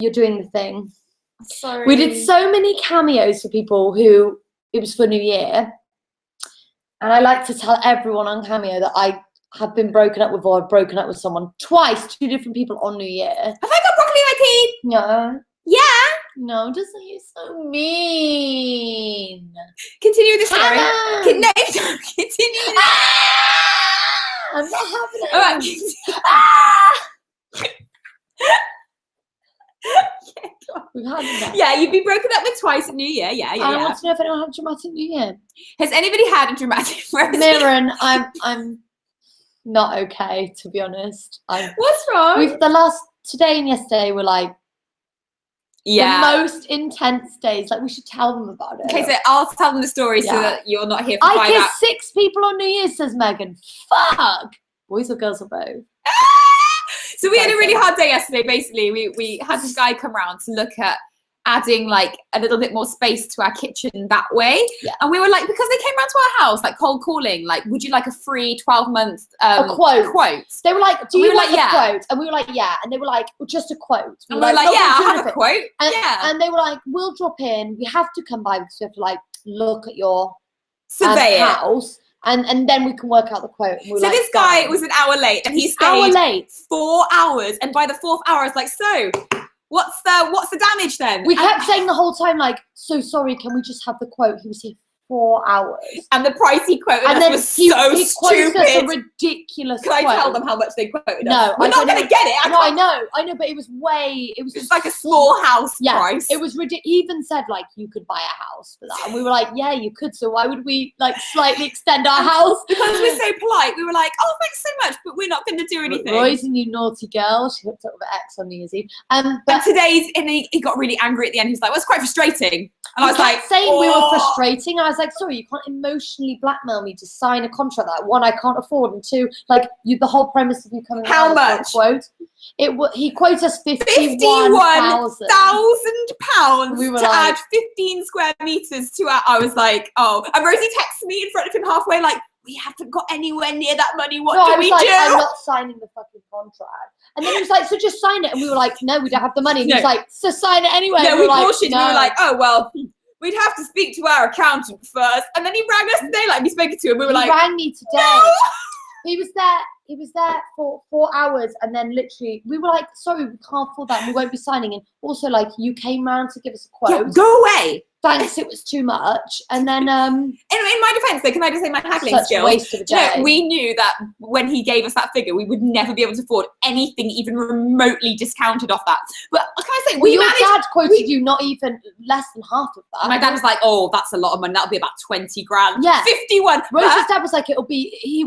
You're doing the thing. Sorry. We did so many cameos for people who it was for New Year. And I like to tell everyone on Cameo that I have been broken up with, or I've broken up with someone twice, 2 different people on New Year. Have I got broccoli in my tea? No. Yeah. No, doesn't you so mean? Continue with the story. Hannah! Continue with the I'm not having it. All right. We've had enough. Yeah, you've been broken up with twice at New Year. Yeah. I want to know if anyone had a dramatic New Year. Has anybody had a dramatic Rosie? Mirren, I'm not okay, to be honest. What's wrong? Today and yesterday were like the most intense days. Like, we should tell them about it. Okay, so I'll tell them the story so that you're not here for 5 hours. I kissed 6 people on New Year's, says Megan. Fuck! Boys or girls or both? So we had a really hard day yesterday. Basically, we had this guy come round to look at adding like a little bit more space to our kitchen that way. Yeah. And we were like, because they came round to our house, like cold calling, like, would you like a free 12-month a quote? They were like, do you want a quote? And we were like, yeah. And they were like, well, just a quote. And we were like, yeah, I'll have a quote. And they were like, we'll drop in. We have to come by because we have to like look at your house. And then we can work out the quote. So like, this guy was an hour late, and he stayed 4 hours. And by the 4th hour, I was like, so what's the damage then? We kept saying the whole time, like, so sorry, can we just have the quote? He was here 4 hours. And the price he quoted us was so stupid. Us a ridiculous Can I tell them how much they quoted us? No, we're not going to get it. I know, but it was just like a small house price. It was ridiculous. He even said, like, you could buy a house for that. And we were like, yeah, you could. So why would we, like, slightly extend our house? Because we're so polite. We were like, oh, thanks so much, but we're not going to do anything. Rosie, you naughty girl. She hooked up with an ex on New Year's Eve. And he got really angry at the end. He was like, well, it's quite frustrating. And I was like, saying we were frustrating. I was like, sorry, you can't emotionally blackmail me to sign a contract that, 1, I can't afford, and 2, like, the whole premise of you coming how much quote he quoted us £51,000 we were to add 15 square meters to our. I was like, oh, and Rosie texted me in front of him halfway like, we haven't got anywhere near that money, what do we do? I'm not signing the fucking contract. And then he was like, so just sign it. And we were like, no, we don't have the money. And he was like, so sign it anyway. No, we were bullshit. No. We were like, oh, well, we'd have to speak to our accountant first. And then he rang us today, like, we spoke to him. We were like, he rang me today. No! He was there for 4 hours, and then literally we were like, sorry, we can't afford that, and we won't be signing. And also, like, you came round to give us a quote. Yeah, go away. Thanks, it was too much. And then in my defense, though, can I just say my haggling skills? Waste of a day. We knew that when he gave us that figure, we would never be able to afford anything even remotely discounted off that. But can I say, your dad quoted you not even less than half of that. My dad was like, oh, that's a lot of money. That'll be about 20 grand. Yeah. 51. Rosie's dad was like, it'll be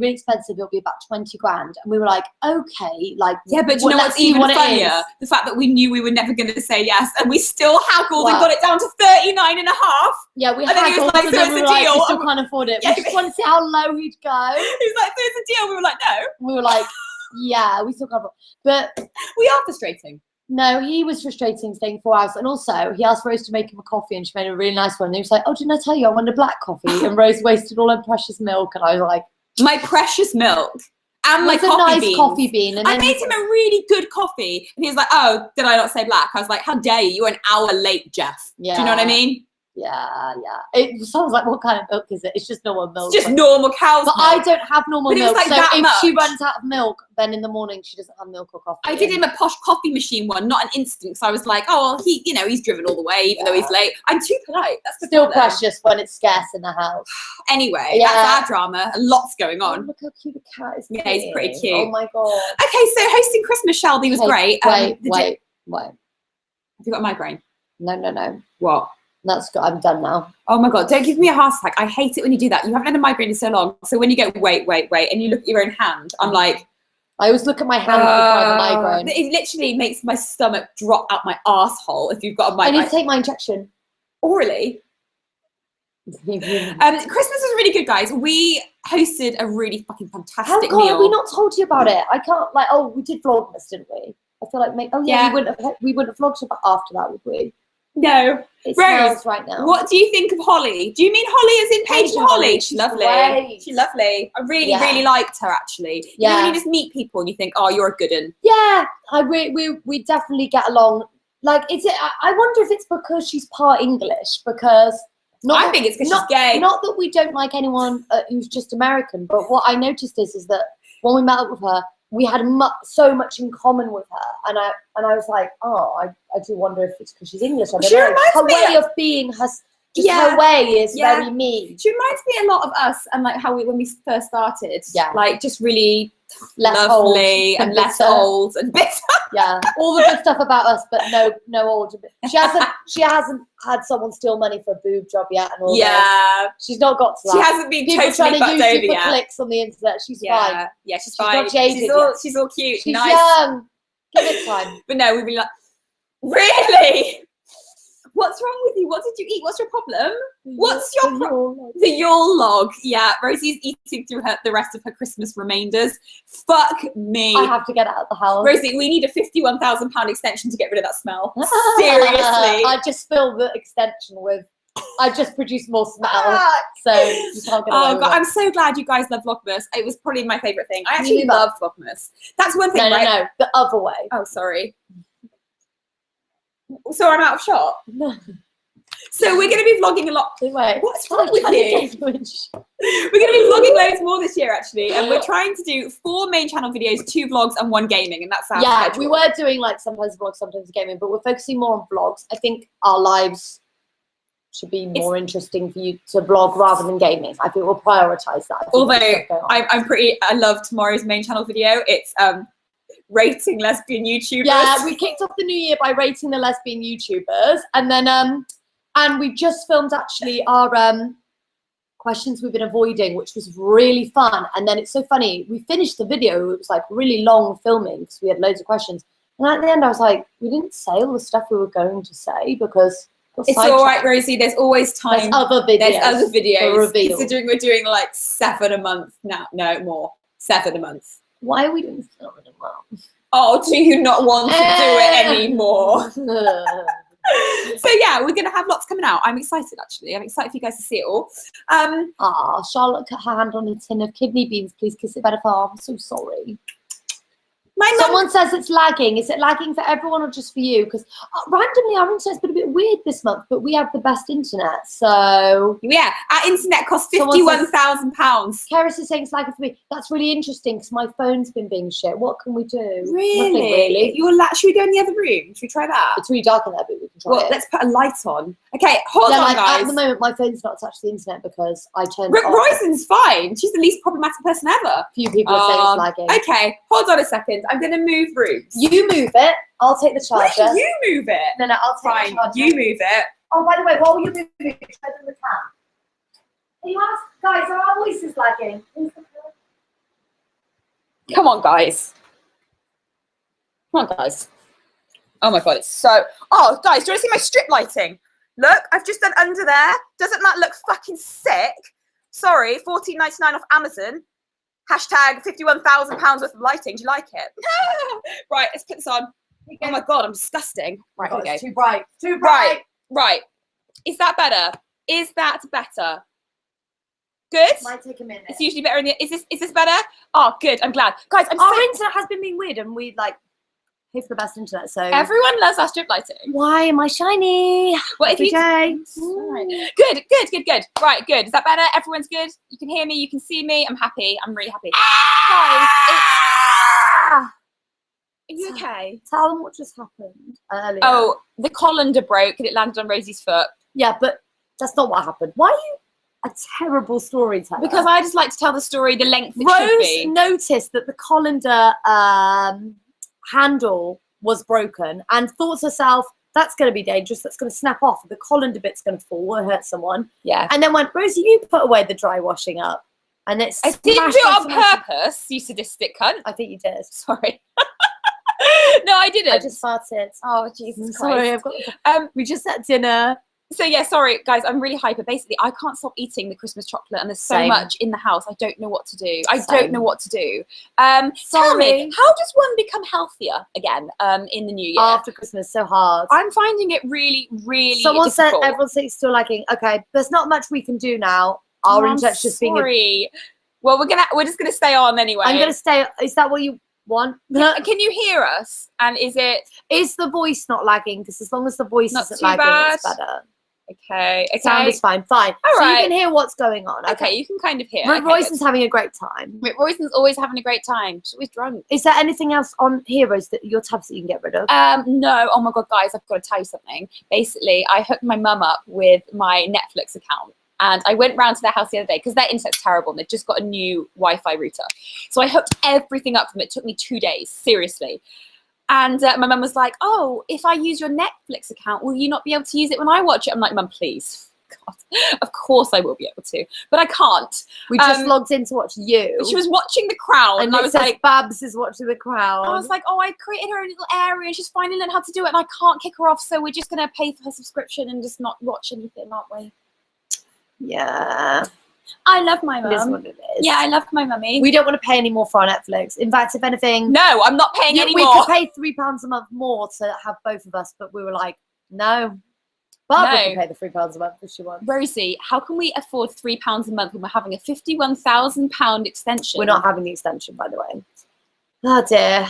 really expensive. It'll be about 20 grand. And we were like, okay, like, yeah, but you know what's even funnier? The fact that we knew we were never going to say yes, and we still haggled and got it down to 39 and a half. Yeah, we haggled. And then he was like, so it's a deal. Like, we still can't afford it. We just want to see how low he'd go. He was like, so it's a deal. We were like, no. We were like, yeah, we still can't afford it. But we are frustrating. No, he was frustrating staying 4 hours. And also, he asked Rose to make him a coffee, and she made a really nice one. And he was like, oh, didn't I tell you I wanted a black coffee? And Rose wasted all her precious milk. And I was like, my precious milk. And my coffee bean. And I made him a really good coffee. And he was like, oh, did I not say black? I was like, how dare you? You're an hour late, Jeff. Yeah. Do you know what I mean? Yeah. It sounds like, what kind of milk is it? It's just normal milk. It's just normal cow's milk. But I don't have normal milk. Like, so if she runs out of milk, then in the morning she doesn't have milk or coffee. I did him a posh coffee machine one, not an instant. So I was like, oh, well, he's driven all the way, even though he's late. I'm too polite. That's still precious when it's scarce in the house. Anyway, that's our drama. A lot's going on. Oh, look how cute the cat is. Yeah, he's pretty cute. Oh my god. Okay, so hosting Christmas, Shelby, was great. Wait. Have you got a migraine? No. What? That's good. I'm done now. Oh my god! Don't give me a heart attack. I hate it when you do that. You haven't had a migraine in so long. So when you go wait, and you look at your own hand, I'm like, I always look at my hand before I have a migraine. It literally makes my stomach drop out my asshole if you've got a migraine. I need to take my injection orally. Christmas was really good, guys. We hosted a really fucking fantastic meal. Have we not told you about it? I can't. Like, oh, we did Vlogmas, didn't we? I feel like, we wouldn't have vlogged about after that, would we? No. It Rose, smells right now. what do you think of Holly? Do you mean Holly as in Paige and Holly? She's lovely. Great. She's lovely. I really, really liked her actually. You know when you just meet people and you think, oh, you're a good one. Yeah, we definitely get along. Like, I wonder if it's because she's part English, because I think it's because she's gay. Not that we don't like anyone who's just American, but what I noticed is that when we met up with her, we had so much in common with her, and I was like, oh, I do wonder if it's because she's English. I don't know. Her way of being her way is very me. She reminds me a lot of us, and like how when we first started, like just really less lovely old and less old and bitter. Yeah, all the good stuff about us, but no old. She hasn't had someone steal money for a boob job yet, and all this. She's not got to that. She hasn't been People totally trying to use over you for yet. clicks on the internet. She's fine. Yeah, she's fine. Not jaded She's all cute. She's nice. young. Give it time. But no, we'd be like, really? What's wrong with you? What did you eat? What's your problem? What's your problem? The Yule log. Yeah, Rosie's eating through the rest of her Christmas remainders. Fuck me. I have to get out of the house. Rosie, we need a £51,000 extension to get rid of that smell. Seriously. I just filled the extension with, I just produced more smell. So you can't get away with God, it. I'm so glad you guys love Vlogmas. It was probably my favourite thing. I actually love Vlogmas. That's one thing, right? No, the other way. Oh, sorry. So I'm out of shot. No. So we're going to be vlogging a lot. Wait, what's wrong with you? We're going to be vlogging loads more this year, actually, and we're trying to do 4 main channel videos, 2 vlogs, and 1 gaming, and that's our schedule. We were doing like sometimes vlogs, sometimes gaming, but we're focusing more on vlogs. I think our lives should be more interesting for you to vlog rather than gaming. I think we'll prioritize that. Although I love tomorrow's main channel video. It's rating lesbian YouTubers. Yeah, we kicked off the new year by rating the lesbian YouTubers, and then and we just filmed actually our questions we've been avoiding, which was really fun. And then it's so funny, we finished the video, it was like really long filming because we had loads of questions, and at the end I was like, we didn't say all the stuff we were going to say because it's all right, Rosie, there's always time. There's other videos considering we're doing like 7 a month now. No, more. 7 a month. Why are we doing 7 a month? Oh, do you not want to do it anymore? So yeah, we're going to have lots coming out. I'm excited, actually. I'm excited for you guys to see it all. Charlotte cut her hand on a tin of kidney beans. Please kiss it better far. I'm so sorry. Someone says it's lagging. Is it lagging for everyone or just for you? Because randomly our internet's been a bit weird this month, but we have the best internet. So yeah, our internet costs £51,000. Keris is saying it's lagging for me. That's really interesting because my phone's been being shit. What can we do? Really? Nothing really. Should we go in the other room? Should we try that? It's really dark in there, but we can try it. Let's put a light on. Okay, hold on, guys. At the moment, my phone's not attached to the internet because I turned it off. Roisin's fine. She's the least problematic person ever. Few people are saying it's lagging. Okay, hold on a second. I'm going to move rooms. You move it. I'll take the charger. Wait, you move it. No, I'll take the charger. You move it. Oh, by the way, while you're moving it, show them the cam. Can you ask, guys, are our voices lagging? Come on, guys. Come on, guys. Oh my God, it's so... Oh, guys, do you want to see my strip lighting? Look, I've just done under there. Doesn't that look fucking sick? Sorry, $14.99 off Amazon. Hashtag £51,000 worth of lighting. Do you like it? Right, let's put this on. Oh my God, I'm disgusting. Right, okay. It's too bright. Too bright. Right. Is that better? Is that better? Good? Might take a minute. It's usually better in the... Is this better? Oh, good. I'm glad. Guys, our internet has been being weird and we like pay for the best internet, so... Everyone loves our strip lighting. Why am I shiny? What if you... Right. Good. Right, good. Is that better? Everyone's good? You can hear me, you can see me. I'm happy. I'm really happy. Guys, are you okay? Tell them what just happened earlier. Oh, the colander broke and it landed on Rosie's foot. Yeah, but that's not what happened. Why are you a terrible storyteller? Because I just like to tell the story the length it Rose should be. noticed that the colander handle was broken and thought to herself, that's going to be dangerous, that's going to snap off, the colander bit's going to fall or hurt someone. Yeah. And then went, Rosie, you put away the dry washing up. And it's... I didn't do it on purpose, you sadistic cunt. I think you did. Sorry. No, I didn't. I just farted. Oh, Jesus Christ. Sorry, I've got... we just had dinner So yeah, sorry guys, I'm really hyper. Basically, I can't stop eating the Christmas chocolate, and there's so Same. much in the house. I don't know what to do. I Same. don't know what to do. Tell me, Sorry. how does one become healthier again in the new year? After Christmas, so hard. I'm finding it really, really Someone said difficult. everyone says it's still lagging. Okay, there's not much we can do now. Our internet's just being. Well, we're just gonna stay on anyway. I'm gonna stay. Is that what you want? Can you hear us? And is the voice not lagging? Because as long as the voice Not isn't too lagging, bad. it's better. okay? Sound is fine. Fine. All So right. you can hear what's going on. Okay, you can kind of hear. Royson's having a great time. Royson's always having a great time. She's always drunk. Is there anything else on Heroes that your tabs that you can get rid of? No. Oh my god, guys, I've got to tell you something. Basically, I hooked my mum up with my Netflix account. And I went round to their house the other day because their internet's terrible and they've just got a new Wi-Fi router. So I hooked everything up for them. It took me 2 days, seriously. And my mum was like, oh, if I use your Netflix account, will you not be able to use it when I watch it? I'm like, Mum, please. God, of course I will be able to, but I can't. We just logged in to watch you. She was watching The Crown, and I was like, Babs is watching The Crown. I was like, oh, I created her a little area, and she's finally learned how to do it, and I can't kick her off, so we're just gonna pay for her subscription and just not watch anything, aren't we? Yeah, I love my mum. it is what it is. Yeah, I love my mummy. We don't want to pay any more for our Netflix. In fact, if anything, No, I'm not paying any we more. could pay £3 a month more to have both of us, but we were like, no. Barbara No. can pay the £3 a month if she wants. Rosie, how can we afford £3 a month when we're having a £51,000 extension? We're not having the extension, by the way. Oh dear.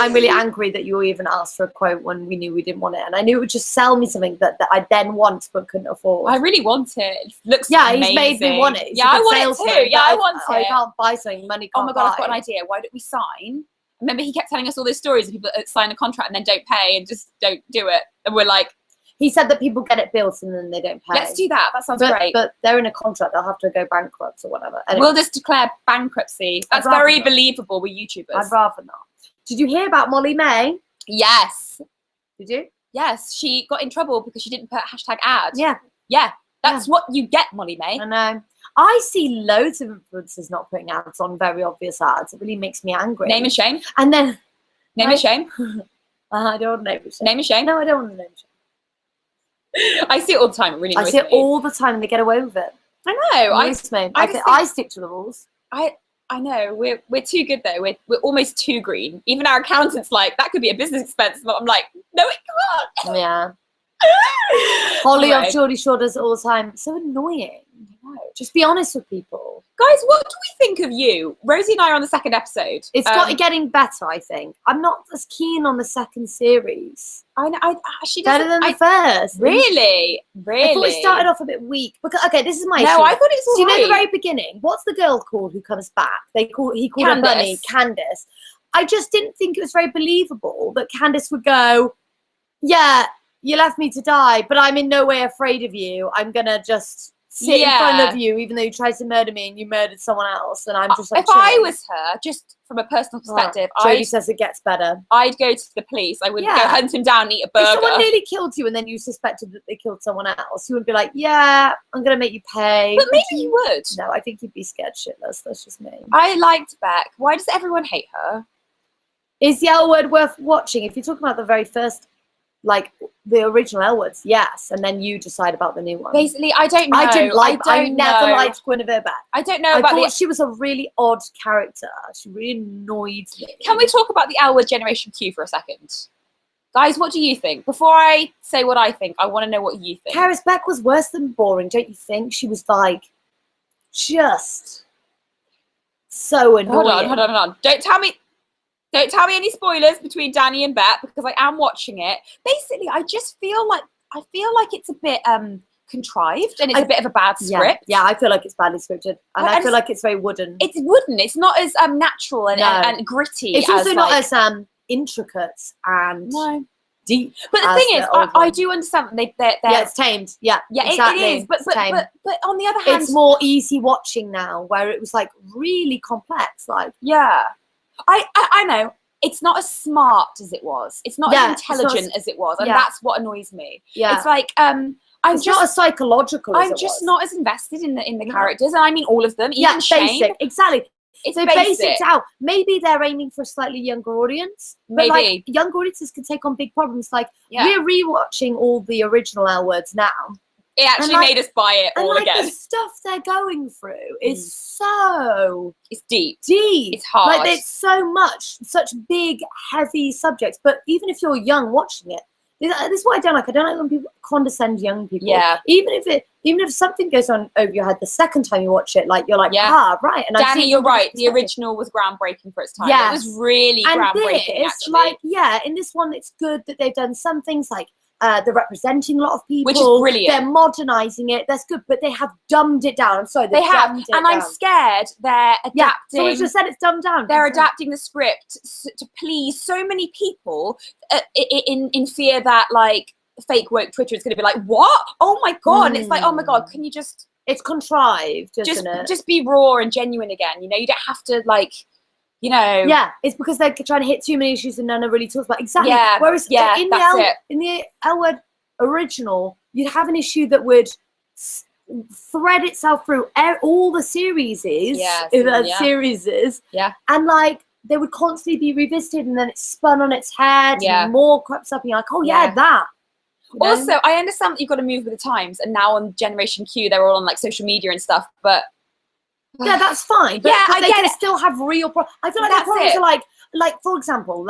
I'm really angry that you even asked for a quote when we knew we didn't want it. And I knew it would just sell me something that I then want but couldn't afford. I really want it. It looks yeah, amazing. he's made me want it. He's yeah, a I good want it salesman, too. Yeah, but I want I it. can't buy something money Oh can't my god, I've buy. got an idea. Why don't we sign? Remember, he kept telling us all those stories of people that sign a contract and then don't pay and just don't do it. And we're like, He said that people get it built and then they don't pay. let's do that. That sounds but, great. But they're in a contract. They'll have to go bankrupt or whatever. Anyway, We'll just declare bankruptcy. That's rather very not. believable with YouTubers. I'd rather not. Did you hear about Molly May? Yes. Did you? Yes. She got in trouble because she didn't put #ad. Yeah. Yeah. That's what you get, Molly May. I know. I see loads of influencers not putting ads on, very obvious ads. It really makes me angry. Name and shame. And then Name and shame. I don't want to name and shame. Name and shame. No, I don't want to name and shame. I see it all the time. It really I annoys see it me. all the time and they get away with it. I know. I stick to the rules. I know. We're too good though. We're almost too green. Even our accountant's like, that could be a business expense. But I'm like, no, it can't. Yeah. Holly Anyway. of Geordie Shore does it all the time. It's so annoying. Just be honest with people. Guys, what do we think of you? Rosie and I are on the second episode. It's getting better, I think. I'm not as keen on the second series. I know. She Better doesn't. than the first. Really? I thought it started off a bit weak. Because okay, this is my issue. No, I thought it was So you know, at the alright. very beginning, what's the girl called who comes back? He called her Candace. Bunny, Candace. I just didn't think it was very believable that Candace would go, yeah, you left me to die, but I'm in no way afraid of you. I'm gonna just sit in front of you, even though you tried to murder me and you murdered someone else. And I'm just like, if I chilling. was her, just from a personal perspective, Jodie says it gets better. I'd go to the police. I would go Yeah. hunt him down and eat a If burger. someone nearly killed you and then you suspected that they killed someone else, you would be like, yeah, I'm going to make you pay. But maybe you would. No, I think you'd be scared shitless. That's just me. I liked Beck. Why does everyone hate her? Is the L Word worth watching? If you're talking about the very first, like the original L Words, yes. And then you decide about the new one. Basically, I don't know. I never liked Guinevere Beck. I don't know I about thought she was a really odd character. She really annoyed me. Can we talk about the L Word Generation Q for a second? Guys, what do you think? Before I say what I think, I want to know what you think. Karis Beck was worse than boring, don't you think? She was like, just so annoying. Hold on. Don't tell me any spoilers between Danny and Bet because I am watching it. Basically, I feel like it's a bit contrived and it's a bit of a bad script. Yeah, I feel like it's badly scripted, and I feel like it's very wooden. It's wooden. It's not as natural and gritty. It's also not as intricate and deep. But the thing is, I do understand that they're it's tamed. Yeah, exactly. it is. But on the other hand, it's more easy watching now, where it was like really complex. Like I know. It's not as smart as it was. It's not as intelligent as it was, and that's what annoys me. Yeah, it's like it's not as psychological. I'm just not as invested in the characters, and I mean all of them. Even Shane. basic. Exactly. It's they base it out. Maybe they're aiming for a slightly younger audience. But like Maybe. younger audiences can take on big problems. Like Yeah. we're rewatching all the original L Words now. It actually like- made us buy it And all like again. the stuff they're going through is so It's deep. deep. It's hard. Like there's so much, such big, heavy subjects. But even if you're young watching it, this is what I don't like. I don't like when people condescend young people. Yeah. Even if something goes on over your head the second time you watch it, like you're like, right. And I've Danny, seen you're from right. different The perspectives. original was groundbreaking for its time. Yes. It was really And groundbreaking, this, actually. like, in this one, it's good that they've done some things like they're representing a lot of people. Which is brilliant. They're modernising it. That's good. But they have dumbed it down. I'm sorry, They have. dumbed it And I'm down. scared they're Yeah, adapting. someone just said it's dumbed down. They're adapting the script to please so many people in fear that, like, fake woke Twitter is going to be like, what? Oh my God. And it's like, oh my God, can you just... It's contrived, isn't it? Just be raw and genuine again. You know, you don't have to, like... You know, Yeah, it's because they're trying to hit too many issues and none are really talks about exactly. Yeah, Whereas yeah, in that's the L Word original, you'd have an issue that would thread itself through all the series, yeah, and like they would constantly be revisited, and then it's spun on its head, and more crops up, and you're like, oh yeah, that. You know? Also, I understand that you've got to move with the times, and now on Generation Q, they're all on like social media and stuff, but. Yeah, that's fine. But, but they can still have real problems. I feel like the problems are like, for example,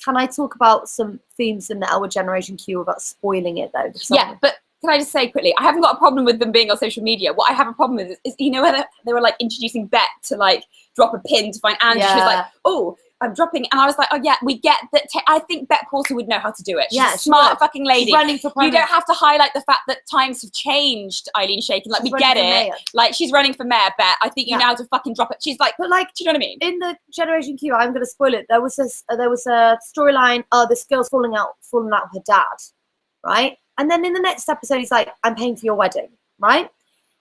can I talk about some themes in our Generation Q without spoiling it though? Yeah, but can I just say quickly, I haven't got a problem with them being on social media. What I have a problem with is you know, when they were like introducing Bet to like drop a pin to find Angie. She was like, oh, I'm dropping, and I was like, oh yeah, we get that. I think Bet Porter would know how to do it. She's a smart fucking lady. She's running for you don't have to highlight the fact that times have changed, Eileen Shaken. Like, we get it. Mayor. Like, she's running for mayor, Bet. I think you know how to fucking drop it. She's like, but like, do you know what I mean? In the Generation Q, I'm going to spoil it. There was a storyline. Oh, this girl's falling out with her dad, right? And then in the next episode, he's like, I'm paying for your wedding, right?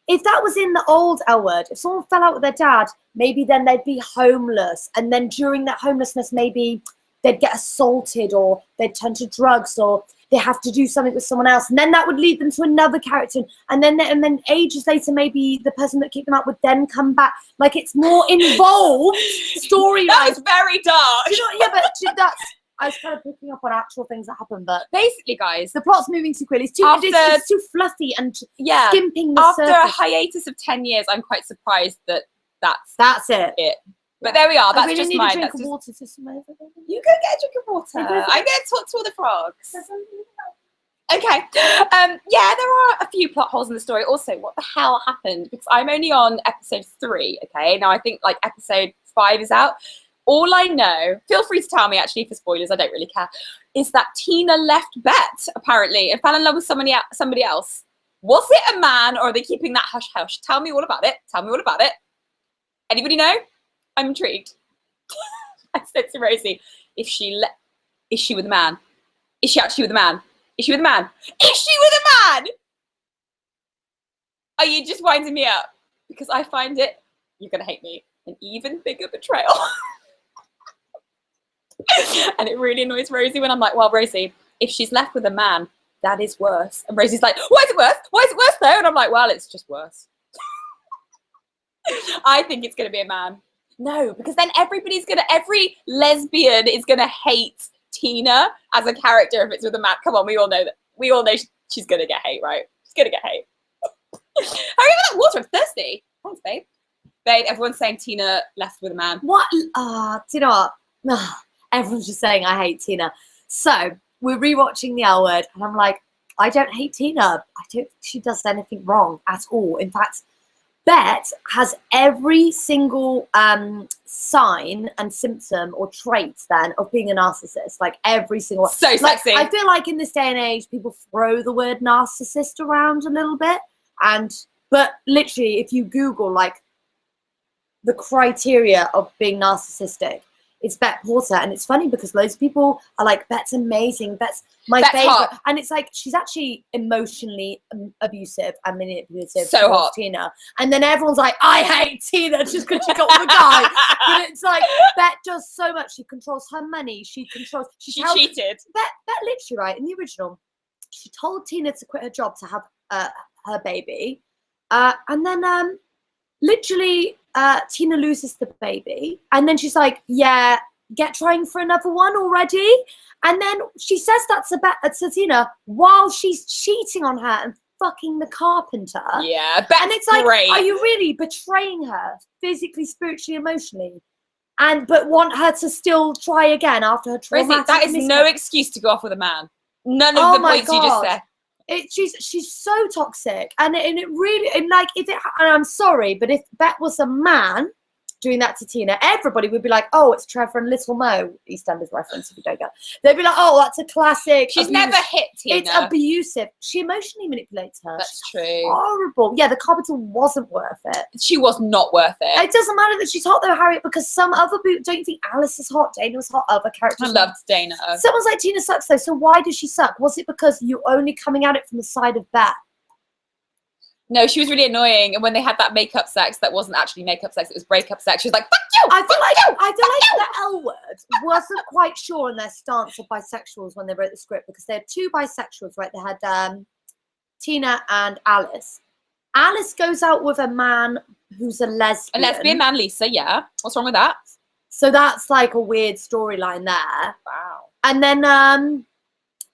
If that was in the old L Word, if someone fell out with their dad, maybe then they'd be homeless. And then during that homelessness, maybe they'd get assaulted or they'd turn to drugs or they have to do something with someone else. And then that would lead them to another character. And then ages later, maybe the person that kicked them out would then come back. Like, it's more involved storyline. That was very dark. But that's... I was kind of picking up on actual things that happen, but basically, guys, the plot's moving too quickly. It's too fluffy and skimping the surface. After a hiatus of 10 years, I'm quite surprised that's it. But there we are. That's just mine. Drink of water to survive. You go get a drink of water. I'm going to talk to all the frogs. Okay. There are a few plot holes in the story. Also, what the hell happened? Because I'm only on episode 3. Okay. Now I think like episode 5 is out. All I know, feel free to tell me actually for spoilers, I don't really care, is that Tina left Bet, apparently, and fell in love with somebody else. Was it a man, or are they keeping that hush-hush? Tell me all about it. Anybody know? I'm intrigued. I said to Rosie, is she with a man? Is she actually with a man? Is she with a man? Is she with a man? Are you just winding me up? Because I find it, you're going to hate me, an even bigger betrayal. And it really annoys Rosie when I'm like, well, Rosie, if she's left with a man, that is worse. And Rosie's like, why is it worse? Why is it worse though? And I'm like, well, it's just worse. I think it's going to be a man. No, because then every lesbian is going to hate Tina as a character if it's with a man. Come on, we all know she's going to get hate, right? She's going to get hate. Hurry up with that water, I'm thirsty. Thanks, babe. Babe, everyone's saying Tina left with a man. What? Do you know what? Everyone's just saying I hate Tina. So we're rewatching the L Word, and I'm like, I don't hate Tina. I don't think she does anything wrong at all. In fact, Bet has every single sign and symptom or trait then of being a narcissist. Like every single one. So sexy. I feel like in this day and age, people throw the word narcissist around a little bit, but literally, if you Google like the criteria of being narcissistic, it's Bet Porter. And it's funny because loads of people are like, Bet's amazing, Bet's my favorite. Hot. And it's like, she's actually emotionally abusive and manipulative. So hot. Tina. And then everyone's like, I hate Tina just because she got with a guy. But it's like, Bet does so much. She controls her money. She cheated. Bet literally, right, in the original, she told Tina to quit her job to have her baby. And then literally Tina loses the baby, and then she's like, yeah, get trying for another one already. And then she says that to Tina while she's cheating on her and fucking the carpenter. Yeah, and it's like, are you really betraying her physically, spiritually, emotionally? But want her to still try again after her traumatic Rosie, that is no excuse to go off with a man. None of the points you just said. She's so toxic, and it really, and like, and I'm sorry, but if that was a man doing that to Tina, everybody would be like, oh, it's Trevor and Little Mo. EastEnders reference if you don't get. They'd be like, oh, that's a classic. She's never hit Tina. It's abusive. She emotionally manipulates her. That's She's true. Horrible. Yeah, the carpenter wasn't worth it. She was not worth it. It doesn't matter that she's hot though, Harriet, because some other don't you think Alice is hot? Dana was hot. Other characters. I loved Dana. Someone's like, Tina sucks though. So why does she suck? Was it because you're only coming at it from the side of Beth? No, she was really annoying. And when they had that makeup sex, that wasn't actually makeup sex, it was breakup sex. She was like, fuck you! I feel like the L word wasn't quite sure on their stance of bisexuals when they wrote the script, because they had two bisexuals, right? They had Tina and Alice. Alice goes out with a man who's a lesbian. A lesbian man, Lisa, yeah. What's wrong with that? So that's like a weird storyline there. Wow. And then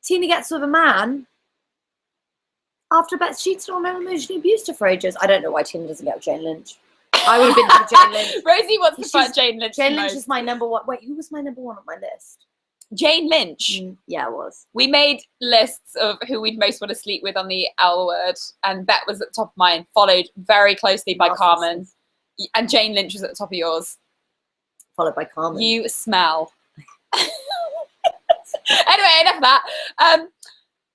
Tina gets with a man after Beth cheated on her and emotionally abused her for ages. I don't know why Tina doesn't get with Jane Lynch. I would have been for Jane Lynch. Rosie wants to fight Jane Lynch. Jane Lynch is my number one. Wait, who was my number one on my list? Jane Lynch. Yeah, it was. We made lists of who we'd most want to sleep with on the L word, and Bet was at the top of mine, followed very closely by Carmen. And Jane Lynch was at the top of yours. Followed by Carmen. You smell. Anyway, enough of that.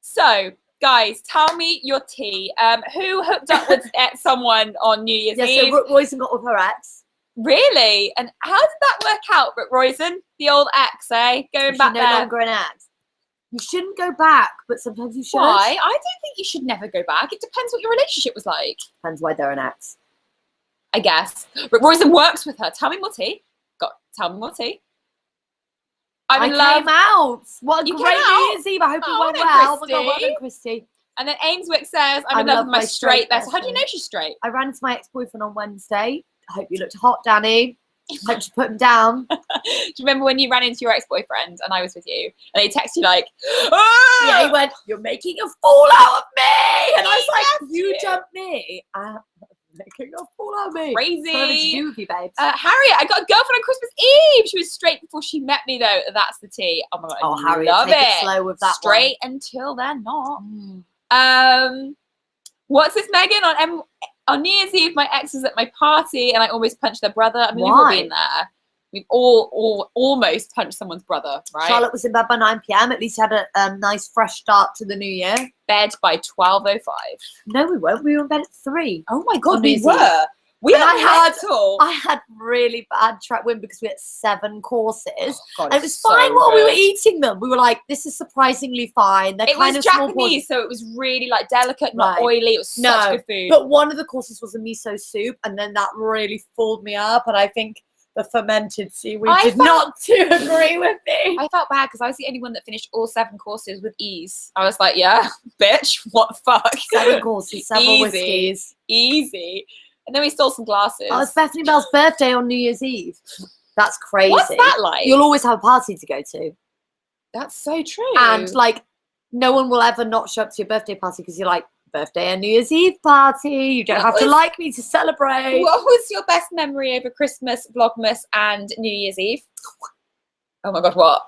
So, guys, tell me your tea. Who hooked up with someone on New Year's Eve? Yeah, so Royson got with her ex. Really? And how did that work out, Brooke Royson? The old ex, eh? Going back there. No longer an ex. You shouldn't go back, but sometimes you should. Why? I don't think you should never go back. It depends what your relationship was like. Depends why they're an ex. I guess. Brooke Royson works with her. Tell me more tea. Tell me more tea. I came out. What a great New Year's Eve. I hope it went well. Oh my God, well done, Christy. And then Ameswick says, I'm in love with my straight best. How do you know she's straight? I ran into my ex-boyfriend on Wednesday. I hope you looked hot, Danny. Hope you put him down. Do you remember when you ran into your ex-boyfriend and I was with you? And he texted you like, oh! Yeah, he went, you're making a fool out of me. And I was like, you jumped me. Making a fool out of me. Crazy. What did you do with you, babes? Harriet, I got a girlfriend on Christmas Eve. She was straight before she met me, though. That's the tea. Oh my God, I Harriet, love take it. Slow with that straight one. Until they're not. What's this, Megan? On New Year's Eve, my ex was at my party and I almost punched their brother. I mean, we've all been there. We've all almost punched someone's brother, right? Charlotte was in bed by 9 p.m. At least had a nice fresh start to the new year. Bed by 12:05. No, we weren't. We were in bed at 3. Oh my God, we were. I had really bad track wind because we had 7 courses. Oh, God, and it was so fine while we were eating them. We were like, this is surprisingly fine. They're kind of Japanese, so it was really like delicate, not oily. It was such good food. But one of the courses was a miso soup, and then that really fooled me up. And I think the fermented seaweed did not agree with me. I felt bad because I was the only one that finished all 7 courses with ease. I was like, yeah, bitch, what the fuck? 7 courses, 7 whiskeys. Easy. And then we stole some glasses. Oh, it's Bethany Bell's birthday on New Year's Eve. That's crazy. What's that like? You'll always have a party to go to. That's so true. And like, no one will ever not show up to your birthday party because you're like, birthday and New Year's Eve party. You don't have to like me to celebrate. What was your best memory over Christmas, Vlogmas, and New Year's Eve? Oh my God, what?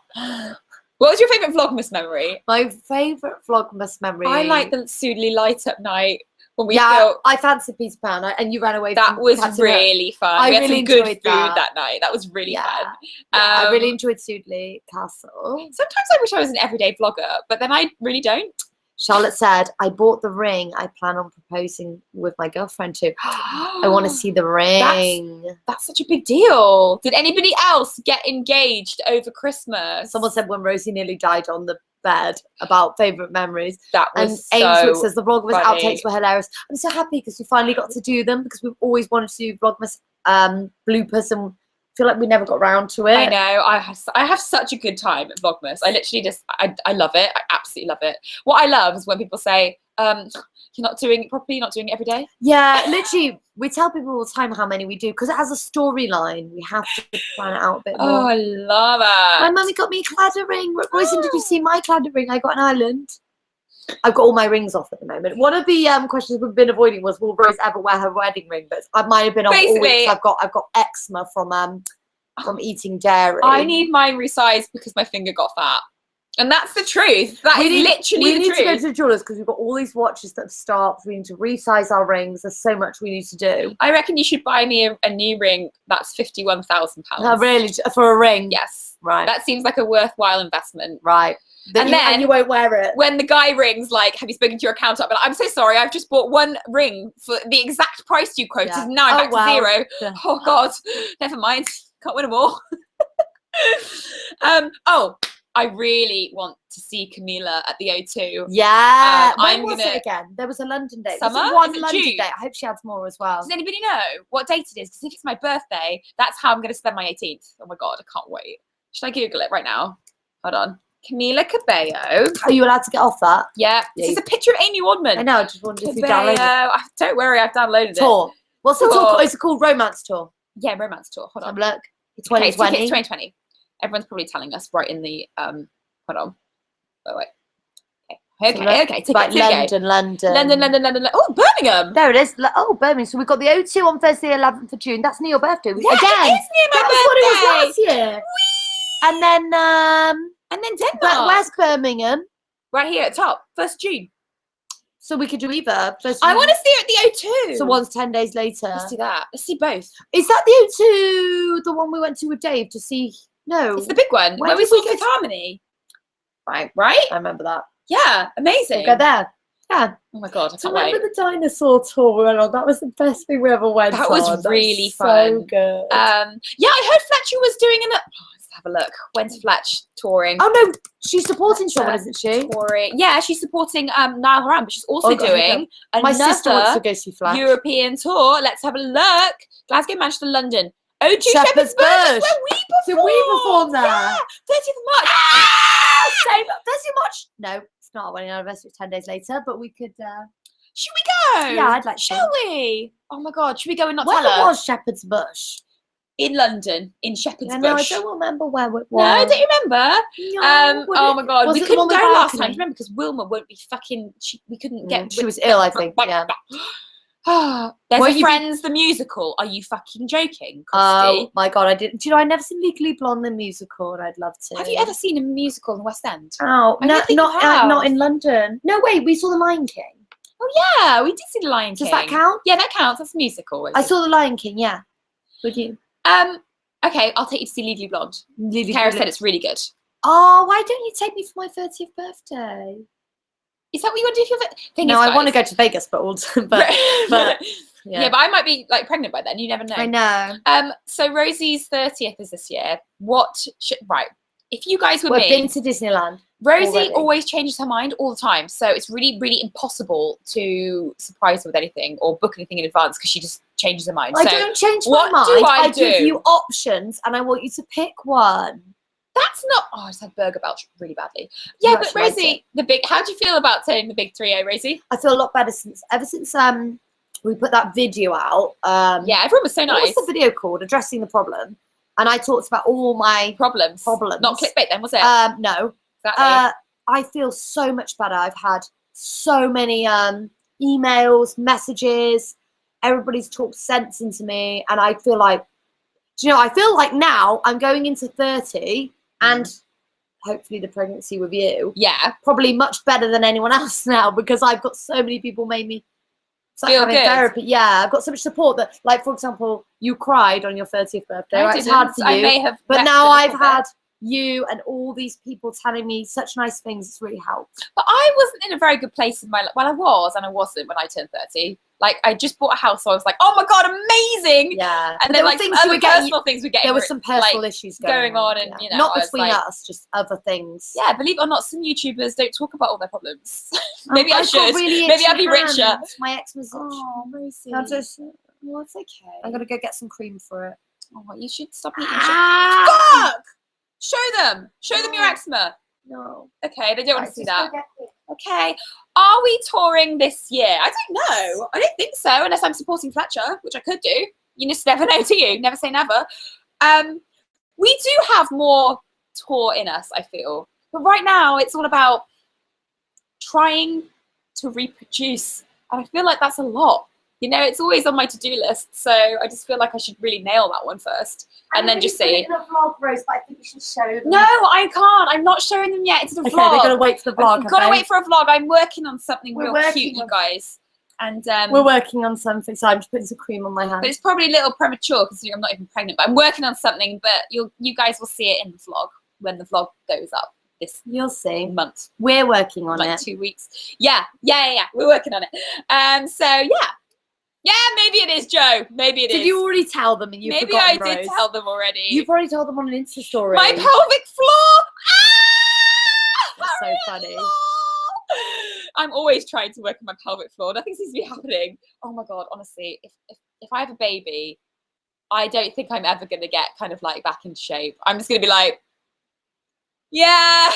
What was your favourite Vlogmas memory? My favourite Vlogmas memory. I like the Soodley light up night. I fancied Peter Pan, and you ran away. That was really fun. We had some good food that night. That was really fun. I really enjoyed Soodley Castle. Sometimes I wish I was an everyday vlogger, but then I really don't. Charlotte said, I bought the ring I plan on proposing with my girlfriend to. I want to see the ring. That's such a big deal. Did anybody else get engaged over Christmas? Someone said when Rosie nearly died on the bed about favourite memeries. That was and Ameswick says the Vlogmas funny. Outtakes were hilarious. I'm so happy because we finally got to do them because we've always wanted to do Vlogmas bloopers and feel like we never got around to it. I know. I have such a good time at Vlogmas. I literally I love it. I absolutely love it. What I love is when people say, you're not doing it properly, you're not doing it every day. Yeah, literally, we tell people all the time how many we do because it has a storyline. We have to plan it out a bit more. Oh, I love it. My mummy got me a cladding ring. Rosie, did you see my cladding ring? I got an island. I've got all my rings off at the moment. One of the questions we've been avoiding was, will Rose ever wear her wedding ring? But I might have been off all week. I've got eczema from eating dairy. I need mine resized because my finger got fat. And that's the truth. That is literally the truth. We need to go to the jewelers because we've got all these watches that have stopped. We need to resize our rings. There's so much we need to do. I reckon you should buy me a new ring that's £51,000. Oh, really? For a ring? Yes. Right. That seems like a worthwhile investment. Right. And you won't wear it. When the guy rings, like, have you spoken to your accountant? But I'm so sorry, I've just bought one ring for the exact price you quoted. Yeah. Now I'm back to zero. Yeah. Oh, God. Never mind. Can't win them all. I really want to see Camila at the O2. Yeah. When was it again? There was a London date. Summer? One London date. I hope she adds more as well. Does anybody know what date it is? Because if it's my birthday, that's how I'm going to spend my 18th. Oh my God, I can't wait. Should I Google it right now? Hold on. Camila Cabello. Are you allowed to get off that? Yeah. This is a picture of Amy Wadman. I know. I just wondered if you downloaded it. Don't worry, I've downloaded Tour. What's the tour called? Is it called Romance Tour? Yeah, Romance Tour. Hold on. Look. 2020. Okay, it's 2020. Everyone's probably telling us right in the hold on. Wait. Okay. London. Oh, Birmingham. There it is. Oh, Birmingham. So we've got the O2 on Thursday, 11th of June. That's near your birthday. Yeah, again. It is near my birthday. That's what it was last year. Whee! And then Denmark. Where's Birmingham? Right here at top. 1st June. So we could do either. I want to see her at the O2. So one's 10 days later. Let's do that. Let's see both. Is that the O2, the one we went to with Dave to see? No. It's the big one. Where we saw Fifth Harmony. Right? I remember that. Yeah, amazing. We'll go there. Yeah. Oh my God, I can't wait. Remember the dinosaur tour we went on? That was the best thing we ever went on. That was really fun. So good. Yeah, I heard Fletcher was doing let's have a look. When's Fletch touring? Oh no, she's supporting someone, isn't she? Touring. Yeah, she's supporting Niall Horan, but she's also doing my sister wants to go see Fletch. European tour. Let's have a look. Glasgow, Manchester, London. O2 Shepherd's Bush. Where we performed. Did we perform there? Yeah, 30th of March. Same 30th of March. No, it's not our wedding anniversary. It's 10 days later, but we could. Should we go? Yeah, I'd like to. Shall we? Oh my God, should we go and not tell her? Where was Shepherd's Bush? In London, in Shepherd's Bush. No, I don't remember where it was. No, don't you remember? No, oh my God, we couldn't go last time. Remember, because Wilma won't be fucking. We couldn't get. She was ill, I think. Yeah. There's Friends the musical. Are you fucking joking, Christy? Oh my God, I didn't. Do you know I never seen Legally Blonde the musical, and I'd love to. Have you ever seen a musical in the West End? Oh no, not in London. No, wait, we saw The Lion King. Oh yeah, we did see The Lion King. Does that count? Yeah, that counts. That's a musical. I saw The Lion King. Yeah. Would you? Okay, I'll take you to see Legally Blonde. Kara said it's really good. Oh, why don't you take me for my 30th birthday? Is that what you want to do for your thing? No, I want to go to Vegas, but yeah, but I might be like pregnant by then. You never know. I know. So Rosie's 30th is this year. If you guys were We've been to Disneyland. Rosie always changes her mind all the time, so it's really, really impossible to surprise her with anything or book anything in advance because she just changes her mind. I don't change my mind. I give you options, and I want you to pick one. That's not. Oh, I just had burger belch really badly. Yeah, but Rosie, how do you feel about saying the big 3-0, Rosie? I feel a lot better ever since we put that video out. Yeah, everyone was so nice. What was the video called? Addressing the problem. And I talked about all my problems. Not clickbait then, was it? No. Exactly. I feel so much better. I've had so many emails, messages. Everybody's talked sense into me, and I feel like, I feel like now I'm going into 30 and hopefully the pregnancy with you. Yeah. Probably much better than anyone else now because I've got so many people made me feel good. Therapy. Yeah, I've got so much support that, like, for example, you cried on your 30th birthday. Right? It's hard for you. I may have, but now I've had you and all these people telling me such nice things. It's really helped. But I wasn't in a very good place in my life. Well, I was and I wasn't when I turned 30. Like, I just bought a house, so I was like, oh my God, amazing. Yeah. And then, like, some other personal things we get. There were some personal issues going on. And, not between us, just other things. Yeah, believe it or not, some YouTubers don't talk about all their problems. Maybe I should. Maybe I'll be richer. My eczema's Rosie. It's okay. I'm going to go get some cream for it. Oh, you should stop eating Fuck! Show them your eczema. No. Okay, they don't want to see that. Okay. Are we touring this year? I don't know. I don't think so, unless I'm supporting Fletcher, which I could do. You just never know, do you? Never say never. We do have more tour in us, I feel. But right now, it's all about trying to reproduce. And I feel like that's a lot. You know, it's always on my to-do list. So I just feel like I should really nail that one first. And then just see. In a vlog, Rose, but I think you should show them. No, I can't. I'm not showing them yet. It's a vlog. Okay, they're going to wait for the vlog. I've got to wait for a vlog. I'm working on something real cute, you guys. And we're working on something, so I'm just putting some cream on my hand. But it's probably a little premature because I'm not even pregnant. But I'm working on something. But you guys will see it in the vlog when the vlog goes up this. You'll see. Month. We're working on like it. 2 weeks. Yeah. We're working on it. So yeah, maybe it is, Joe. Maybe it is. Did you already tell them? And you maybe forgotten, I did Rose? tell them already. You've already told them on an Insta story. My pelvic floor. That's so funny. I'm always trying to work on my pelvic floor. Nothing seems to be happening. Oh my god, honestly, if I have a baby, I don't think I'm ever gonna get kind of like back in shape. I'm just gonna be like, yeah,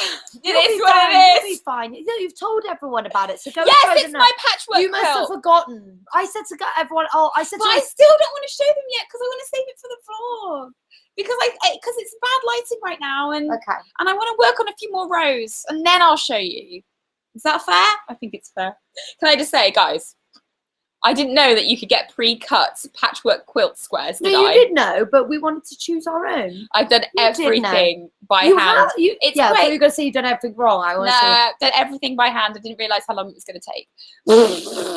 it is what it is. You'll be fine. You've told everyone about it, so go. Yes, it's my patchwork. You must have forgotten. I said to everyone. Oh, I said. But I still don't want to show them yet because I want to save it for the vlog. Because it's bad lighting right now, and I want to work on a few more rows, and then I'll show you. Is that fair? I think it's fair. Can I just say, guys, I didn't know that you could get pre-cut patchwork quilt squares, did I? No, you did know, but we wanted to choose our own. I've done everything by hand. It's yeah, great. but you're going to say you've done everything wrong. I've done everything by hand. I didn't realise how long it was going to take.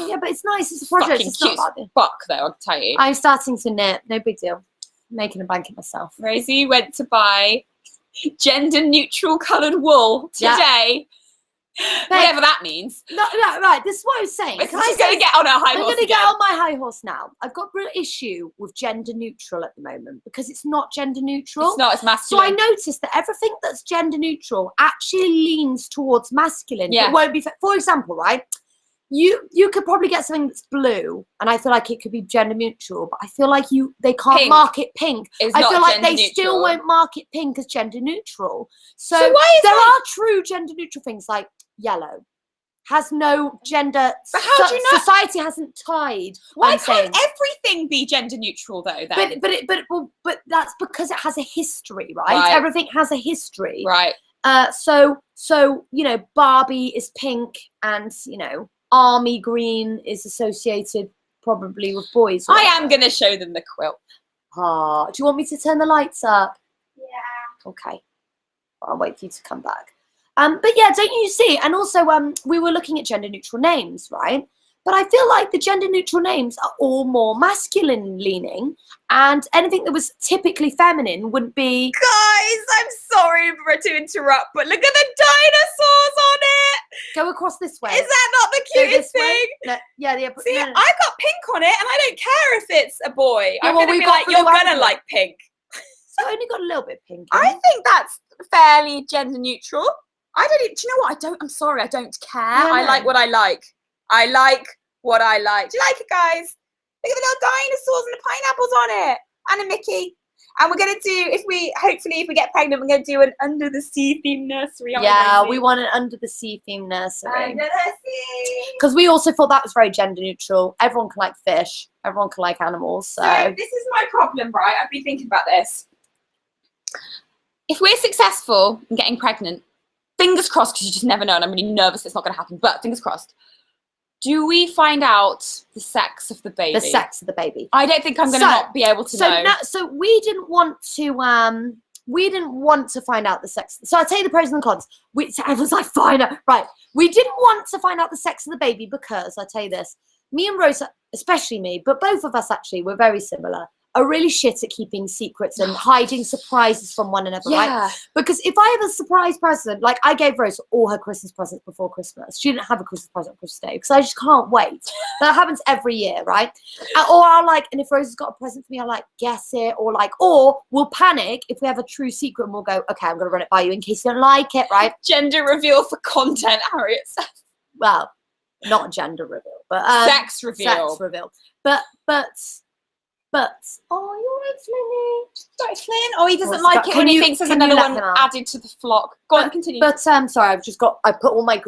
Yeah, but it's nice. It's a project. Fucking it's cute not bad. fuck, though, I'll tell you. I'm starting to knit. No big deal. I'm making a blanket myself. Rosie went to buy gender-neutral coloured wool today. Whatever that means. No, right. This is what I was saying. She's going to get on her high horse. I'm going to get on my high horse now. I've got a real issue with gender neutral at the moment because it's not gender neutral. It's not as masculine. So I noticed that everything that's gender neutral actually leans towards masculine. Yeah. It won't be. For example, right? You could probably get something that's blue, and I feel like it could be gender neutral, but I feel like they can't mark it pink. I feel like they still won't mark it pink as gender neutral. So why is there are true gender neutral things like yellow has no gender. But how do you know? Society hasn't tied. Why can't everything be gender neutral though? Then? But that's because it has a history, right? Everything has a history, right? So Barbie is pink, and army green is associated probably with boys. I am going to show them the quilt. Do you want me to turn the lights up? Yeah. Okay. I'll wait for you to come back. But yeah, don't you see? And also, we were looking at gender neutral names, right? But I feel like the gender neutral names are all more masculine leaning, and anything that was typically feminine wouldn't be. Guys, I'm sorry to interrupt, but look at the dinosaurs on it. Go across this way. Is that not the cutest thing? No, yeah. See, I got pink on it, and I don't care if it's a boy. Yeah, I'm going to be like, you're going to like pink. It's only got a little bit pink. I think that's fairly gender neutral. Do you know what? I'm sorry, I don't care. Yeah, I like what I like. I like what I like. Do you like it, guys? Look at the little dinosaurs and the pineapples on it. And a Mickey. And we're going to do, hopefully if we get pregnant, we're going to do an under the sea themed nursery. Yeah, we want an under the sea themed nursery. Under the sea. Because we also thought that was very gender neutral. Everyone can like fish. Everyone can like animals. So this is my problem, right? I've been thinking about this. If we're successful in getting pregnant, fingers crossed, because you just never know, and I'm really nervous it's not going to happen, but fingers crossed. Do we find out the sex of the baby? The sex of the baby. I don't think I'm going to not be able to know. So we didn't want to. We didn't want to find out the sex. So I'll tell you the pros and the cons. Everyone's like, fine, right. We didn't want to find out the sex of the baby because I'll tell you this. Me and Rosa, especially me, but both of us actually, we're very similar. Are really shit at keeping secrets and hiding surprises from one another, right? Because if I have a surprise present, like I gave Rose all her Christmas presents before Christmas. She didn't have a Christmas present on Christmas Day because I just can't wait. That happens every year, right? Or I'll and if Rose has got a present for me, I'll guess it, or we'll panic if we have a true secret and we'll go, okay, I'm gonna run it by you in case you don't like it, right? Gender reveal for content, Harriet says. Well, not gender reveal, but sex reveal. Sex reveal. But But oh, you're right, Flinny. Right, Flynn. Oh, he doesn't What's like that? it Can when he you- thinks there's can you another let one him out? added to the flock. Go on, continue. But sorry, I put all my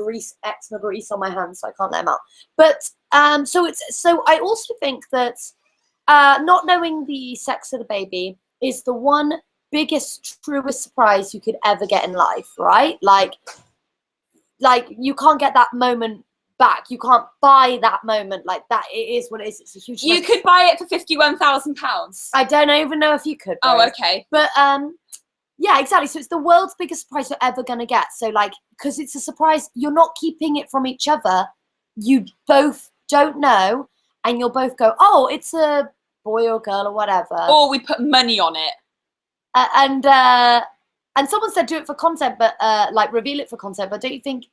eczema grease on my hands, so I can't let them out. But so I also think that not knowing the sex of the baby is the one biggest, truest surprise you could ever get in life, right? Like you can't get that moment back. You can't buy that moment like that. It is what it is. It's a huge. You could buy it for £51,000. I don't even know if you could. Oh, Rose. okay. But yeah, exactly. So it's the world's biggest surprise you're ever gonna get. So like, because it's a surprise, you're not keeping it from each other. You both don't know, and you'll both go, "Oh, it's a boy or girl or whatever." Or we put money on it. And someone said do it for content, but like reveal it for content. But don't you think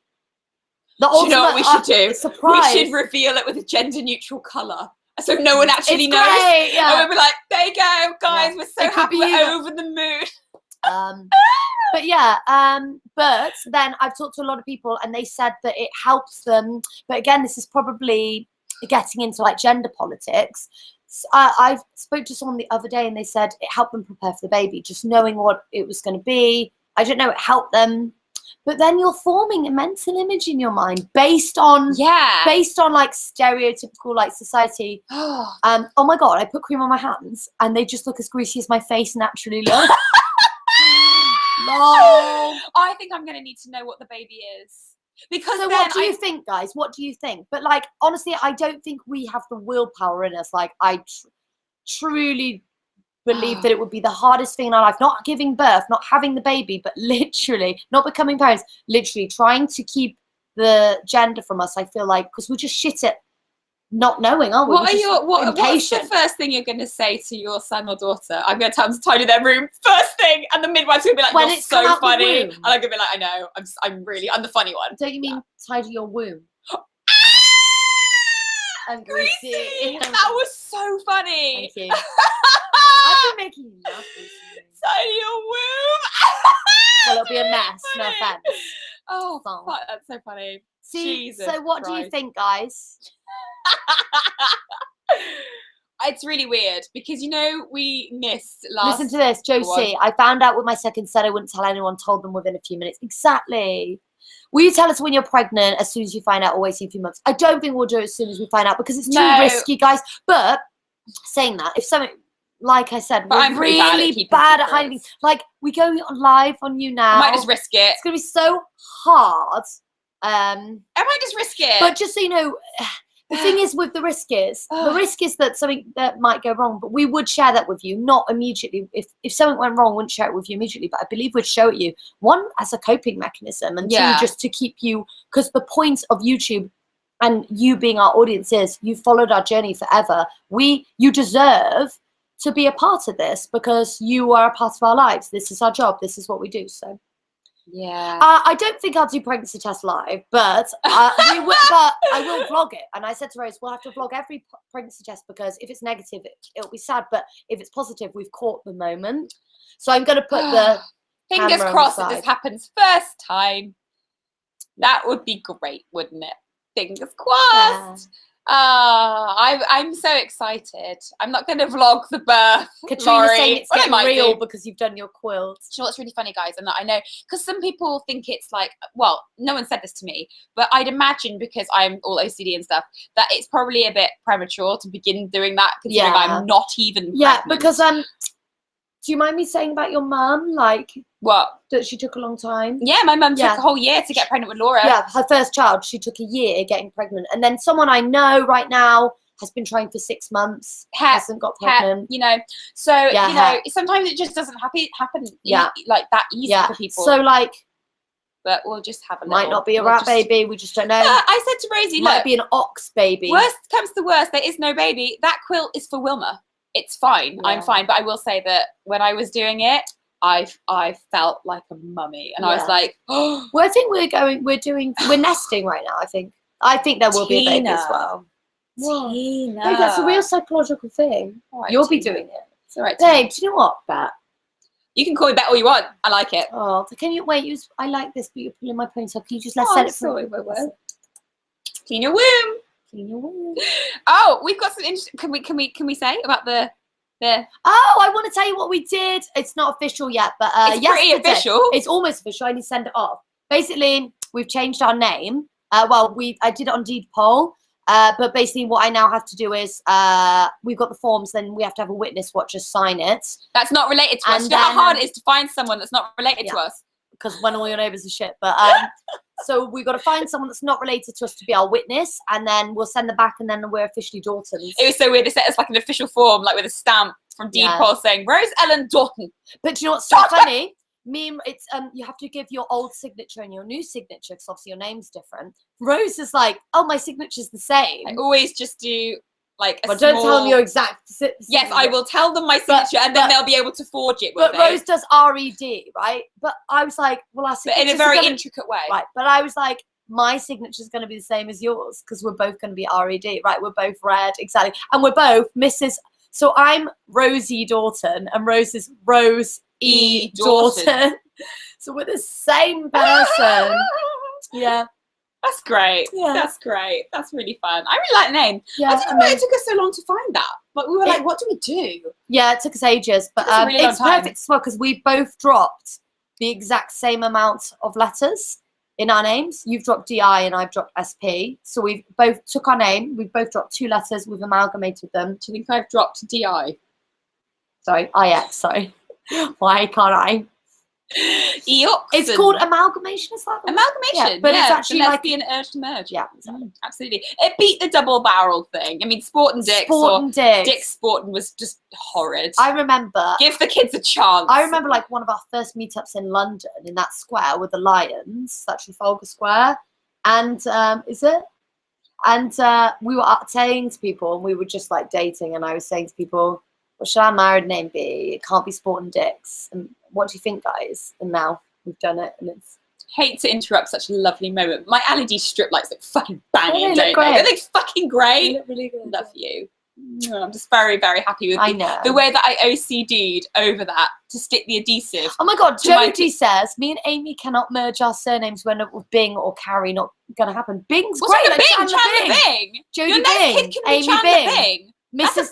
the Do you know what we should do? surprise? We should reveal it with a gender-neutiral colour, so no one actually It's knows. great, yeah. And we'll be like, "There you go, guys. Yeah. We're so It could happy. be We're you. over the moon." But yeah, but then I've talked to a lot of people and they said that it helps them. But again, this is probably getting into like gender politics. So I spoke to someone the other day and they said it helped them prepare for the baby, just knowing what it was going to be. I don't know, it helped them. But then you're forming a mental image in your mind based on like stereotypical like society. Oh my god, I put cream on my hands and they just look as greasy as my face naturally looks. No. I think I'm going to need to know what the baby is. Because so what do you think, guys? What do you think? But like, honestly, I don't think we have the willpower in us. Like, I truly believe that it would be the hardest thing in our life, not giving birth, not having the baby, but literally not becoming parents, literally trying to keep the gender from us. I feel like, because we're just shit at not knowing, aren't we? What's the first thing you're going to say to your son or daughter? I'm going to tell them to tidy their room first thing, and the midwife's going to be like, "You're so funny," and I'm going to be like, "I know, I'm the funny one." Don't you mean tidy your womb? I'm greasy. That was so funny. Thank you. I've been making you laugh recently. Tidy your womb. Well, it'll be a mess. No offense. Oh, fuck, that's so funny. See, Jesus so what Christ. do you think, guys? It's really weird because we missed last. Listen to this, Josie. I found out with my second said I wouldn't tell anyone. Told them within a few minutes. Exactly. Will you tell us when you're pregnant as soon as you find out, or waiting a few months? I don't think we'll do it as soon as we find out because it's too risky, guys. But saying that, if something, like I said, we're really bad at hiding. Like we go live on YouNow. I might just risk it. It's gonna be so hard. I might just risk it. But just so you know, the thing is with the risk is that something that might go wrong, but we would share that with you, not immediately. If something went wrong, we wouldn't share it with you immediately, but I believe we'd show it you. One, as a coping mechanism, and two, just to keep you, because the point of YouTube and you being our audience is you followed our journey forever. You deserve to be a part of this because you are a part of our lives. This is our job. This is what we do. So. Yeah. I don't think I'll do pregnancy test live, but I will vlog it. And I said to Rose, we'll have to vlog every pregnancy test because if it's negative, it'll be sad. But if it's positive, we've caught the moment. So I'm going to put the fingers crossed that this happens first time. That would be great, wouldn't it? Fingers crossed. Yeah. I'm so excited. I'm not going to vlog the birth. Katrina's saying it's getting real because you've done your quilt. Do you know what's really funny, guys? And I know, because some people think it's like, well, no one said this to me, but I'd imagine because I'm all OCD and stuff, that it's probably a bit premature to begin doing that, considering I'm not even pregnant. Because do you mind me saying about your mum, like what? That she took a long time? Yeah, my mum took a whole year to get pregnant with Laura. Yeah, her first child, she took a year getting pregnant. And then someone I know right now has been trying for 6 months, hasn't got pregnant. So, sometimes it just doesn't happen like that easy for people. So like, but we'll just have a might not be a rat baby, we just don't know. I said to Rosie, might be an ox baby. Worst comes to worst, there is no baby. That quilt is for Wilma. It's fine. I'm fine. But I will say that when I was doing it, I felt like a mummy, and I was like, oh. Well, I think we're nesting right now. I think there will be a baby as well. Tina. Hey, that's a real psychological thing. Right, You'll be doing it. It's all right. Hey, do you know what, Bet? You can call me Bet all you want. I like it. Oh, can you wait? I like this, but you're pulling my ponytail. Can you just set it for me? Clean your womb. Clean your womb. Oh, we've got some interesting. Can we say about the There. Oh, I want to tell you what we did. It's not official yet, but It's pretty yesterday, official. It's almost official. I need to send it off. Basically, we've changed our name. Well, I did it on Deed Poll. But basically, what I now have to do is we've got the forms. Then we have to have a witness watch us sign it. That's not related to us. You know how hard it is to find someone that's not related to us. Because when all your neighbours are shit. But so we've got to find someone that's not related to us to be our witness, and then we'll send them back, and then we're officially Dortons. It was so weird. They sent us like an official form, like with a stamp from Deed Poll saying Rose Ellen Dorton. But do you know what's so funny? It's you have to give your old signature and your new signature because obviously your name's different. Rose is like, oh, my signature's the same. I always just do like a well, small... don't tell them your exact signature. Yes, I will tell them my signature, and then they'll be able to forge it with But Rose does R-E-D, right? But I was like, well, our signature in a very intricate way, right? But I was like, my signature is going to be the same as yours because we're both going to be R-E-D, right? We're both red, exactly, and we're both Mrs. So I'm Rosie Dorton, and Rose is Rose E. Dorton. So we're the same person. Yeah. That's great. Yeah. That's great. That's really fun. I really like the name. Yeah, I don't know why it took us so long to find that. But we were like, what do we do? Yeah, it took us ages. But really it's perfect as well because we both dropped the exact same amount of letters in our names. You've dropped DI and I've dropped SP. So we've both took our name. We've both dropped 2 letters. We've amalgamated them. Do you think I've dropped DI? Sorry, IX, sorry. Why can't I? It's called amalgamation, is that the word? Amalgamation, yeah, but it's actually the like lesbian urge to merge. Yeah, exactly. Absolutely. It beat the double-barreled thing. I mean, Sport and Dick's Dick's Sporting was just horrid. I remember. Give the kids a chance. I remember like one of our first meetups in London in that square with the lions, it's actually Trafalgar Square, and is it? And we were saying to people, and we were just like dating, and I was saying to people, what should our married name be? It can't be Sport and Dick's. And what do you think, guys? And now we've done it, and it's... Hate to interrupt such a lovely moment. My LED strip lights look fucking banging, They look great. They look fucking great. They look really good. Love you. I'm just very, very happy with the way that I OCD'd over that to stick the adhesive. Oh my God, Jodie says, me and Amy cannot merge our surnames when with Bing or Carrie, not going to happen. Bing's What's great. Like Chandler Bing. Jodie Your Bing. next kid can be Amy Chandler Bing. Bing. Mrs.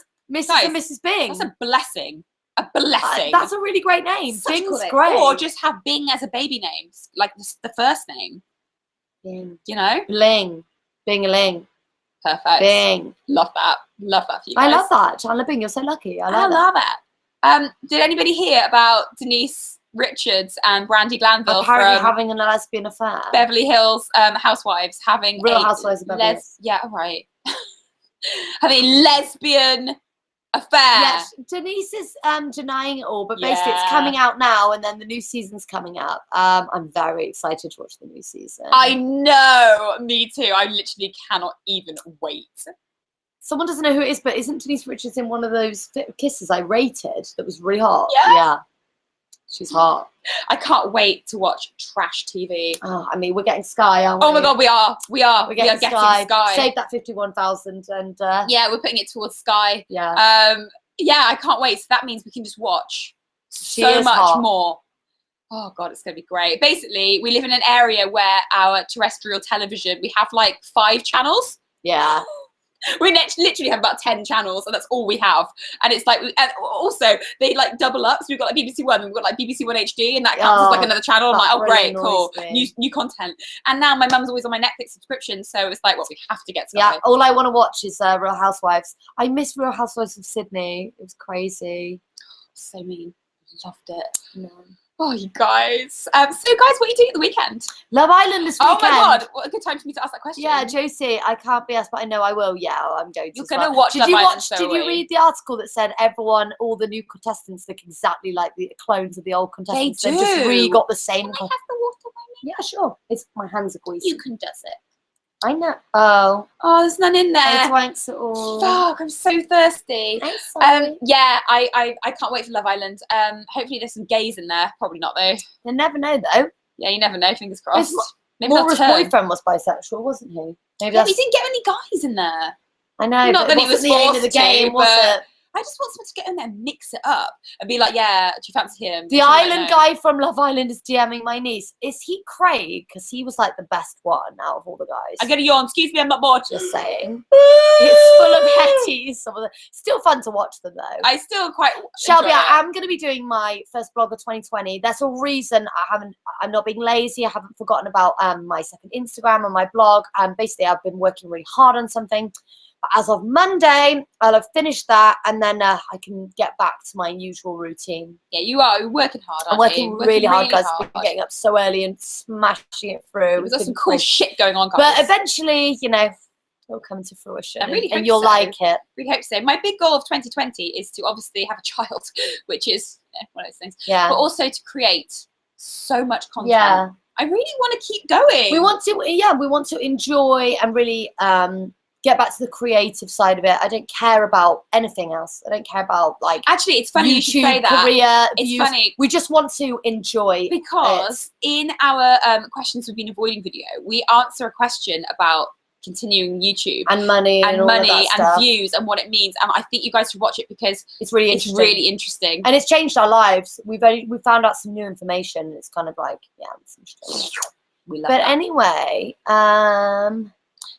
and Mrs. Bing. That's a blessing. A blessing. That's a really great name. Such Bing's cool great. Or just have Bing as a baby name, like the first name. Bing. You know? Bling. Bing-a-ling. Perfect. Bing. Love that. Love that for you guys. I love that. Chandler Bing, you're so lucky. I love it. Did anybody hear about Denise Richards and Brandy Glanville apparently from having a lesbian affair? Beverly Hills Housewives having Real Housewives of Beverly Hills. Yeah, right. Having a lesbian affair. Yes, Denise is denying it all, but basically it's coming out now, and then the new season's coming out. I'm very excited to watch the new season. I know, me too. I literally cannot even wait. Someone doesn't know who it is, but isn't Denise Richards in one of those kisses I rated that was really hot? Yeah. She's hot. I can't wait to watch trash TV. Oh, I mean, we're getting Sky, aren't we? Oh my God, we are. We're getting Sky. Save that 51,000 and... yeah, we're putting it towards Sky. Yeah. Yeah, I can't wait. So that means we can just watch so much more. Oh God, it's going to be great. Basically, we live in an area where our terrestrial television, we have like 5 channels. Yeah. We literally have about 10 channels, and that's all we have. And it's like, and also they like double up. So we've got like BBC One, we've got like BBC One HD, and that counts as like another channel. I'm like, oh great, cool, new content. And now my mum's always on my Netflix subscription, so it's like, well, we have to get Sky. Yeah, all I want to watch is Real Housewives. I miss Real Housewives of Sydney. It was crazy. So mean, loved it. No. Oh, you guys. So guys, what are you doing at the weekend? Love Island this weekend. Oh my God, what a good time for me to ask that question. Yeah, Josie, I can't be asked, but I know I will. Yeah, I'm going to. You're going to watch Love Island, so Did you read the article that said all the new contestants look exactly like the clones of the old contestants? They do. They've just re-got the same. Can I have the water by me? Yeah, sure. My hands are greasy. You can does it. I know. Oh, there's none in there. Thanks at all. Fuck, I'm so thirsty. I'm sorry. Yeah, I can't wait for Love Island. Hopefully there's some gays in there. Probably not though. You never know though. Yeah, you never know. Fingers crossed. Maybe Laura's boyfriend was bisexual, wasn't he? Maybe he didn't get any guys in there. I know. Not that he was the aim of the game, was it? I just want someone to get in there and mix it up and be like, yeah, do you fancy him? The island guy from Love Island is DMing my niece. Is he Craig? Because he was like the best one out of all the guys. I'm going to yawn. Excuse me, I'm not bored. Just saying. It's full of hetties. Some of them. Still fun to watch them though. I still quite Shelby, enjoy I am going to be doing my first blog of 2020. There's a reason I'm not being lazy. I haven't forgotten about my second Instagram and my blog. Basically, I've been working really hard on something. But as of Monday, I'll have finished that, and then I can get back to my usual routine. Yeah, you are. You're working hard, aren't I'm working you? really hard, guys. I've been getting up so early and smashing it through. We've got some cool shit going on, guys. But eventually, you know, it'll come to fruition, I really and you'll like it. We hope so. My big goal of 2020 is to obviously have a child, which is one of those things. Yeah. But also to create so much content. Yeah. I really want to keep going. We want to enjoy and really get back to the creative side of it. I don't care about anything else. I don't care about like actually it's funny YouTube, you should say that. Career, it's views. Funny. We just want to enjoy because in our questions we've been avoiding video, we answer a question about continuing YouTube and money and views and what it means. And I think you guys should watch it because it's really interesting. And it's changed our lives. We found out some new information. It's kind of like, yeah, it's interesting. We love but that. Anyway,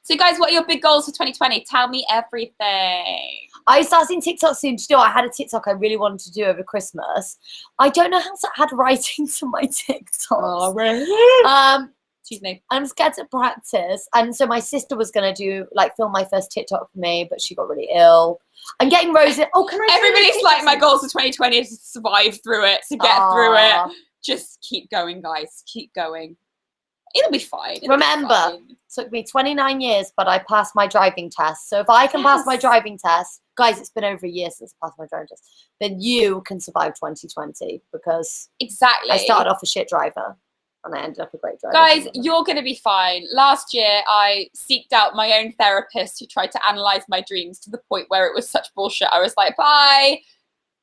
so guys, what are your big goals for 2020? Tell me everything. I start seeing TikTok soon. Still, I had a TikTok I really wanted to do over Christmas. I don't know how to add writing to my TikToks. Oh, really? Excuse me. I'm scared to practice. And so my sister was going to film my first TikTok for me, but she got really ill. I'm getting Rosie. Oh, can I? Everybody's like, my goals for 2020 is to survive through it, to get through it. Just keep going, guys. Keep going. It'll be fine. Remember, it took me 29 years, but I passed my driving test. So if I can pass my driving test, guys, it's been over a year since I passed my driving test, then you can survive 2020 because I started off a shit driver and I ended up a great driver. Guys, you're going to be fine. Last year, I seeked out my own therapist who tried to analyze my dreams to the point where it was such bullshit. I was like, bye.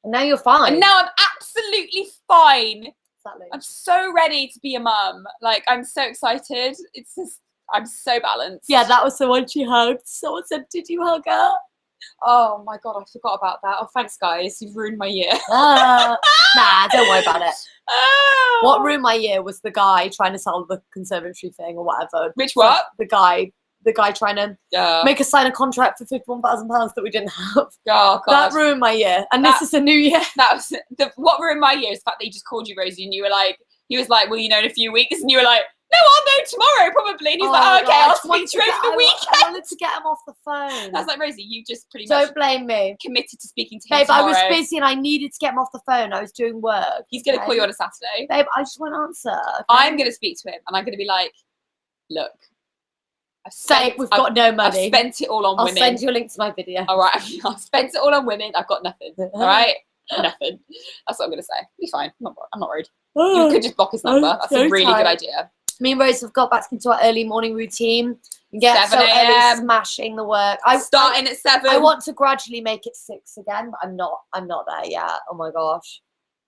And now you're fine. And now I'm absolutely fine. Exactly. I'm so ready to be a mum. Like, I'm so excited. It's just, I'm so balanced. Yeah, that was the one she hugged. Someone said, did you hug her? Oh my God, I forgot about that. Oh, thanks, guys. You've ruined my year. Nah, don't worry about it. Oh. What ruined my year was the guy trying to sell the conservatory thing or whatever. Which what? The guy trying to make us sign a contract for £51,000 that we didn't have. Oh, God. That ruined my year. And this is a new year. That was what ruined my year is the fact that he just called you, Rosie, and you were like, he was like, well, you know, in a few weeks. And you were like, no, I'll know tomorrow, probably. And he's like, oh, okay, I'll speak to you over the weekend. I wanted to get him off the phone. That's like, Rosie, you just pretty much Don't blame me. Committed to speaking to him Babe, tomorrow. I was busy and I needed to get him off the phone. I was doing work. He's going to call you on a Saturday. Babe, I just won't answer. Okay? I'm going to speak to him and I'm going to be like, look. We've got no money. I've spent it all on women. I'll send you a link to my video. All right. I've spent it all on women. I've got nothing. All right? Nothing. That's what I'm going to say. Be fine. I'm not worried. You could just block his number. That's a really good idea. Me and Rose have got back into our early morning routine. We get 7 a.m. smashing the work. Starting at 7. I want to gradually make it 6 again, but I'm not there yet. Oh my gosh.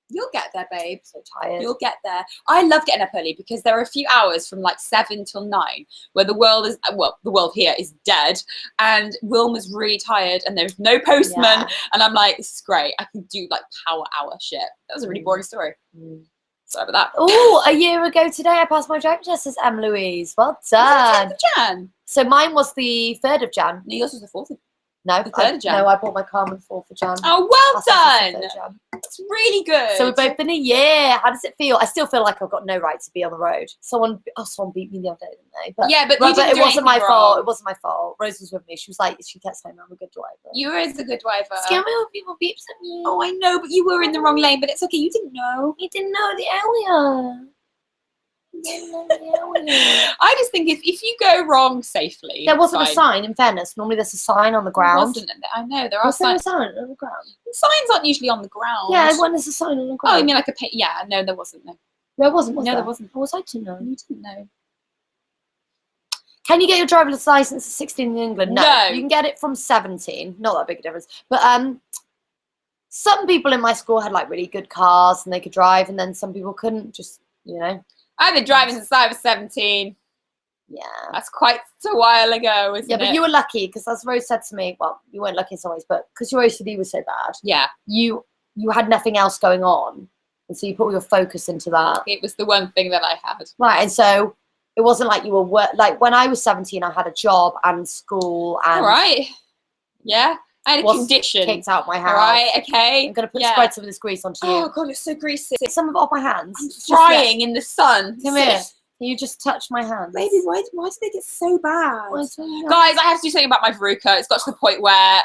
You'll get there, babe. So tired. You'll get there. I love getting up early because there are a few hours from like 7 till 9 where the world is, well, the world here is dead and Wilma's really tired and there's no postman and I'm like, this is great. I can do like power hour shit. That was a really boring story. Sorry about that. Oh, a year ago today I passed my driving test as M. Louise. Well done. Was it 10th of Jan? So mine was the 3rd of Jan. No, yours was the 4th of No, the 3rd of Jan. No, I bought my car on the 4th of Jan. Oh, well done. That's really good. So we've both been a year. How does it feel? I still feel like I've got no right to be on the road. Someone beat me the other day, didn't they? But, yeah, but it wasn't my fault. It wasn't my fault. Rose was with me. She was like, she kept saying I'm a good driver. You were a good driver. Scare me when people beeps at me. Oh, I know, but you were in the wrong lane. But it's okay. You didn't know. You didn't know the area. I just think if you go wrong safely, there wasn't a sign. In fairness, normally there's a sign on the ground. I know there are signs. Was there a sign on the ground? Signs aren't usually on the ground. Yeah, when there's a sign on the ground. Oh, you mean like a pit? Yeah, no, there wasn't. No, there wasn't. No, there wasn't. How was I to know? You didn't know. Can you get your driver's license at 16 in England? No. You can get it from 17. Not that big a difference. But some people in my school had like really good cars and they could drive, and then some people couldn't. Just, you know. I've been driving since I was 17. Yeah. That's quite a while ago, isn't it? Yeah, but you were lucky because, as Rose said to me, well, you weren't lucky in some ways, but because your OCD was so bad, Yeah. you had nothing else going on, and so you put all your focus into that. It was the one thing that I had. Right, and so it wasn't like you were like when I was 17, I had a job and school and. All right. Yeah. I had a condition. Kicked out my house. All right. Okay. I'm gonna spread some of this grease onto you. Oh god, you're so greasy. Some of it off my hands. I'm frying in the sun. Come here. Can you just touch my hands? Baby, why do they get so bad? Guys, I have to do something about my verruca. It's got to the point where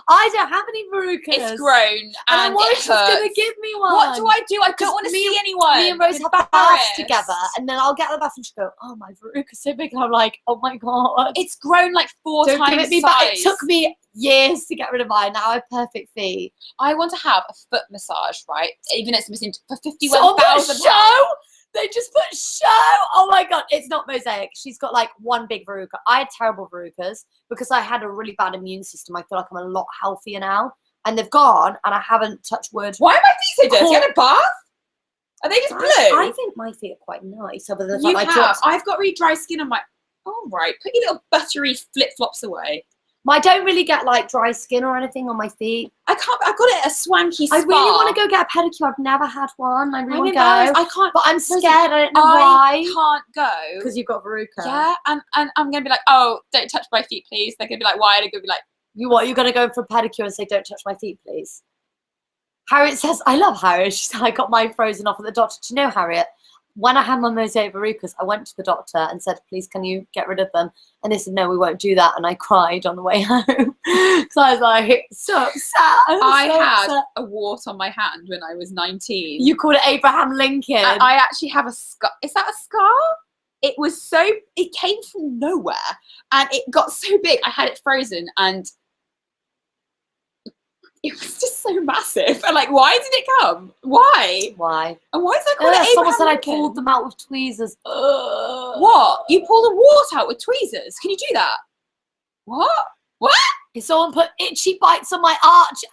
I don't have any verrucas. it's grown and I'm worried she's gonna give me one. What do I do? I don't want to see anyone. Me and Rose have a bath together, and then I'll get the bath and she'll go, "Oh, my verruca's so big," and I'm like, "Oh my god, it's grown like 4 don't times give it me size." Back. It took me years to get rid of mine. Now I have perfect feet. I want to have a foot massage, right? Even if it's missing for £51,000. Show. They just put show. Oh my god, it's not Mosaic. She's got like one big verruca. I had terrible verrucas because I had a really bad immune system. I feel like I'm a lot healthier now, and they've gone, and I haven't touched wood. Why are my feet so dirty? You had a bath? Are they just blue? I think my feet are quite nice. Other than the fact I've got really dry skin on my. Oh right, put your little buttery flip flops away. I don't really get like dry skin or anything on my feet. I can't. I've got it at a swanky spa. I really want to go get a pedicure. I've never had one. I really want to go. I can't. But I'm scared. I don't know why. I can't go because you've got verruca. Yeah, and I'm gonna be like, oh, don't touch my feet, please. They're gonna be like, why? And I'm gonna be like, you what? You're gonna go for a pedicure and say, don't touch my feet, please. Harriet says, I love Harriet. She said, I got mine frozen off at the doctor. Do you know, Harriet? When I had my mosaic verrucas, I went to the doctor and said, please, can you get rid of them? And they said, no, we won't do that. And I cried on the way home. So I was like, so upset. I had a wart on my hand when I was 19. You called it Abraham Lincoln. I actually have a scar. Is that a scar? It was so, it came from nowhere. And it got so big, I had it frozen. And it was just so massive. And like, why did it come? Why? Why? And why is that called Abraham someone said Lincoln? I pulled them out with tweezers. What? You pulled a wart out with tweezers? Can you do that? What? What? If someone put itchy bites on my arch,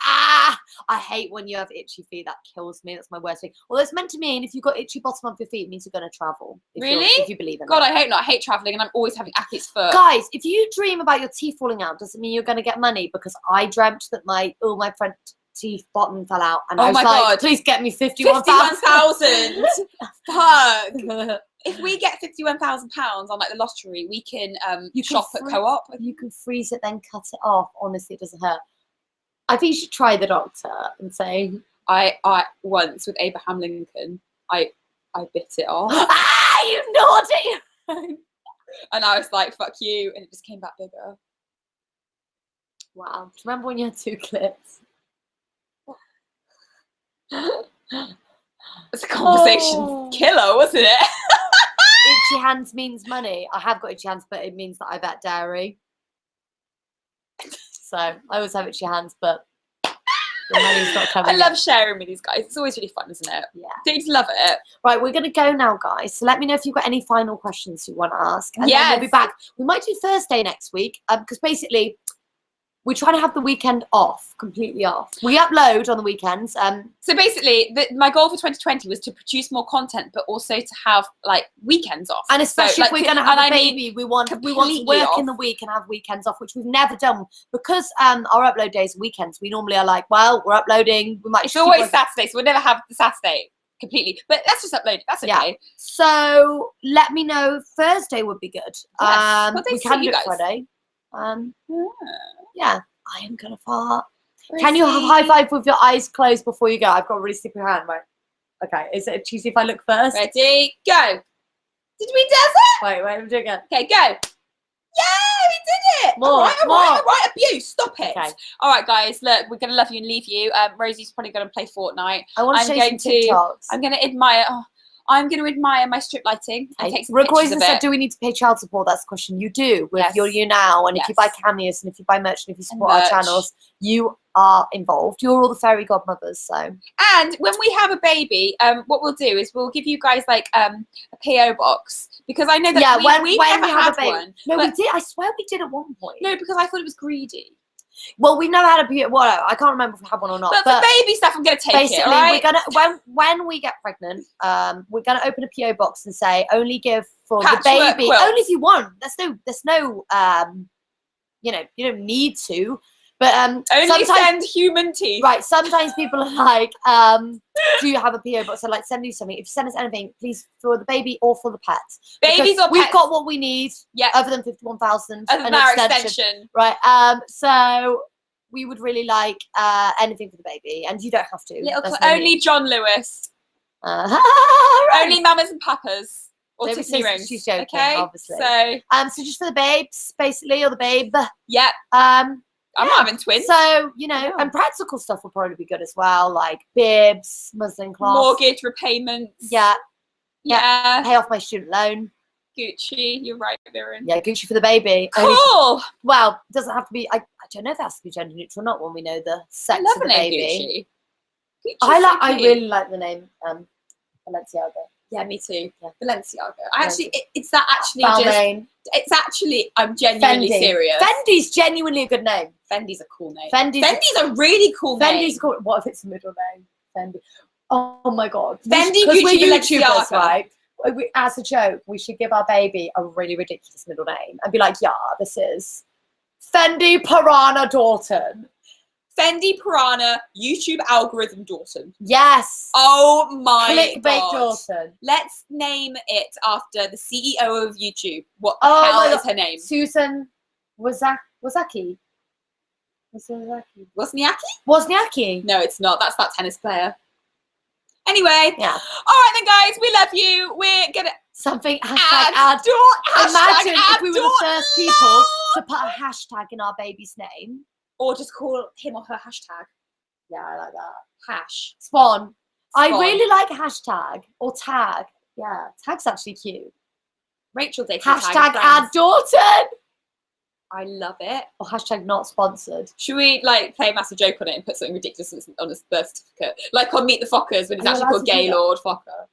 I hate when you have itchy feet. That kills me. That's my worst thing. Well, it's meant to mean if you've got itchy bottom of your feet, it means you're going to travel. Really? If you believe in God, that. I hope not. I hate traveling and I'm always having athlete's foot. Guys, if you dream about your teeth falling out, doesn't mean you're going to get money, because I dreamt that my front teeth bottom fell out, and I was like, God, please get me 51,000. Fuck. If we get £51,000 on like the lottery, we can shop at Co-op. You can freeze it, then cut it off. Honestly, it doesn't hurt. I think you should try the doctor and say, I once with Abraham Lincoln, I bit it off. You naughty! And I was like, fuck you, and it just came back bigger. Wow. Do you remember when you had 2 clips? It's a conversation killer, wasn't it? Itchy hands means money. I have got itchy hands, but it means that I've had dairy. So I always have itchy hands, but the money's not coming. I love sharing with these guys. It's always really fun, isn't it? Yeah. Don't you love it? Right, we're going to go now, guys. So let me know if you've got any final questions you want to ask. And then we'll be back. We might do Thursday next week, because basically we're trying to have the weekend off, completely off. We upload on the weekends. So basically, my goal for 2020 was to produce more content, but also to have like weekends off. And especially if we're going to have a baby, we want to work in the week and have weekends off, which we've never done, because our upload days are weekends. We normally are like, well, we're uploading. We might. It's always Saturday, so we'll never have the Saturday completely. But let's just upload. That's okay. Yeah. So let me know. Thursday would be good. Yes. We can do it Friday. Yeah, I am gonna fart. Rosie. Can you have high five with your eyes closed before you go? I've got a really slippery hand, right? Okay, is it cheesy if I look first? Ready, go. Did we do it? Wait, I'm doing it. Okay, go. Yay, we did it. More, all right, abuse. Stop it. Okay. All right, guys, look, we're gonna love you and leave you. Rosie's probably gonna play Fortnite. I want to show you some TikToks. I'm gonna admire. I'm going to admire my strip lighting and take some pictures of it. Said, do we need to pay child support? That's the question. You do with your YouNow, and if you buy cameos, and if you buy merch, and if you support our channels, you are involved. You're all the fairy godmothers. So. And when we have a baby, what we'll do is we'll give you guys like a PO box, because I know that when we never have a baby. One. No, we did. I swear we did at one point. No, because I thought it was greedy. Well, we've never had a PO. Well, I can't remember if we had one or not. But for baby stuff, I'm gonna take basically, it. All right? we're gonna when we get pregnant, we're gonna open a PO box and say only give for the Patchwork baby, quilts. only if you want. There's no you know, you don't need to, but Only sometimes, send human teeth. right, sometimes people are like, do you have a PO box? So like, send you something. If you send us anything, please, for the baby or for the pets. Babies or we've pets. got what we need. Yeah. Other than 51,000. Other than an our extension. extension. Right. So we would really like anything for the baby, and you don't have to. Only John Lewis. Right. Only mamas and papas. Or Maybe Tiffany rings. she's joking, okay? obviously. So just for the babes, basically, or the babe. yeah. I'm not having twins. So, you know, and practical stuff will probably be good as well, like bibs, muslin cloth. Mortgage repayments. Yeah. Yeah. Pay off my student loan. Gucci, you're right, Viren. Yeah, Gucci for the baby. Cool. Well, it doesn't have to be, I don't know if it has to be gender neutral or not when we know the sex I love of the the name baby. Gucci. I really like the name Balenciaga. Yeah, me too. Yeah. Balenciaga. Actually, it's that actually Balmain. it's actually, I'm genuinely Fendi. serious. Fendi's genuinely a good name. Fendi's a cool name. Fendi's a really cool name. Fendi's cool. What if it's a middle name? Fendi. Oh my god. Fendi, Because Gucci, we're YouTubers, Balenciaga. right? As a joke, we should give our baby a really ridiculous middle name and be like, yeah, this is Fendi Piranha Dorton. Fendi Piranha, YouTube algorithm Dorton. Yes. Oh my Clickbait god. Dorton. Let's name it after the CEO of YouTube. What the Oh hell my is God. her name? Susan Wozniacki. Wozniacki? No, it's not. That's that tennis player. Anyway. Yeah. All right then, guys. We love you. We're gonna Something #add. Imagine if we were the first people to put a hashtag in our baby's name. Or just call him or her hashtag. Yeah, I like that. Hash. Spawn. I Spawn. really like hashtag or tag. Yeah, tag's actually cute. Rachel dating Hashtag add Dorton. I love it. Or hashtag not sponsored. Should we like play a massive joke on it and put something ridiculous on his birth certificate? Like on Meet the Fockers when it's Are you actually allowed called to do that? Gaylord Fokker.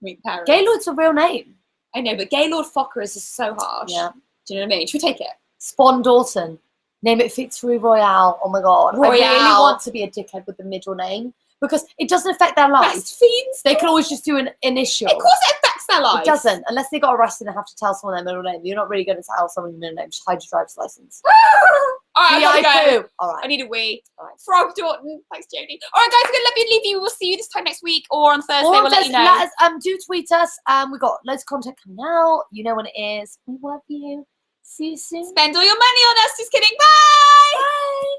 Meet the parents. Gaylord's a real name. I know, but Gaylord Fokker is just so harsh. Yeah. Do you know what I mean? Should we take it? Spawn Dorton. Name it Victory Royale. Oh my god. I really Royale. want to be a dickhead with the middle name because it doesn't affect their life. Best fiends. They can always just do an initial. Of course it affects their lives. It doesn't, unless they got arrested and have to tell someone their middle name. You're not really going to tell someone your middle name. Just hide your driver's license. All right, I gotta go. All right. I need a wee. All right. Frog Dorton. Thanks, Jodie. All right, guys, we're gonna love you and leave you. We'll see you this time next week or on Thursday. We'll let you know. Let us, do tweet us. We've got loads of content coming out. You know when it is. We love you. See you soon. Spend all your money on us. Just kidding. Bye. Bye.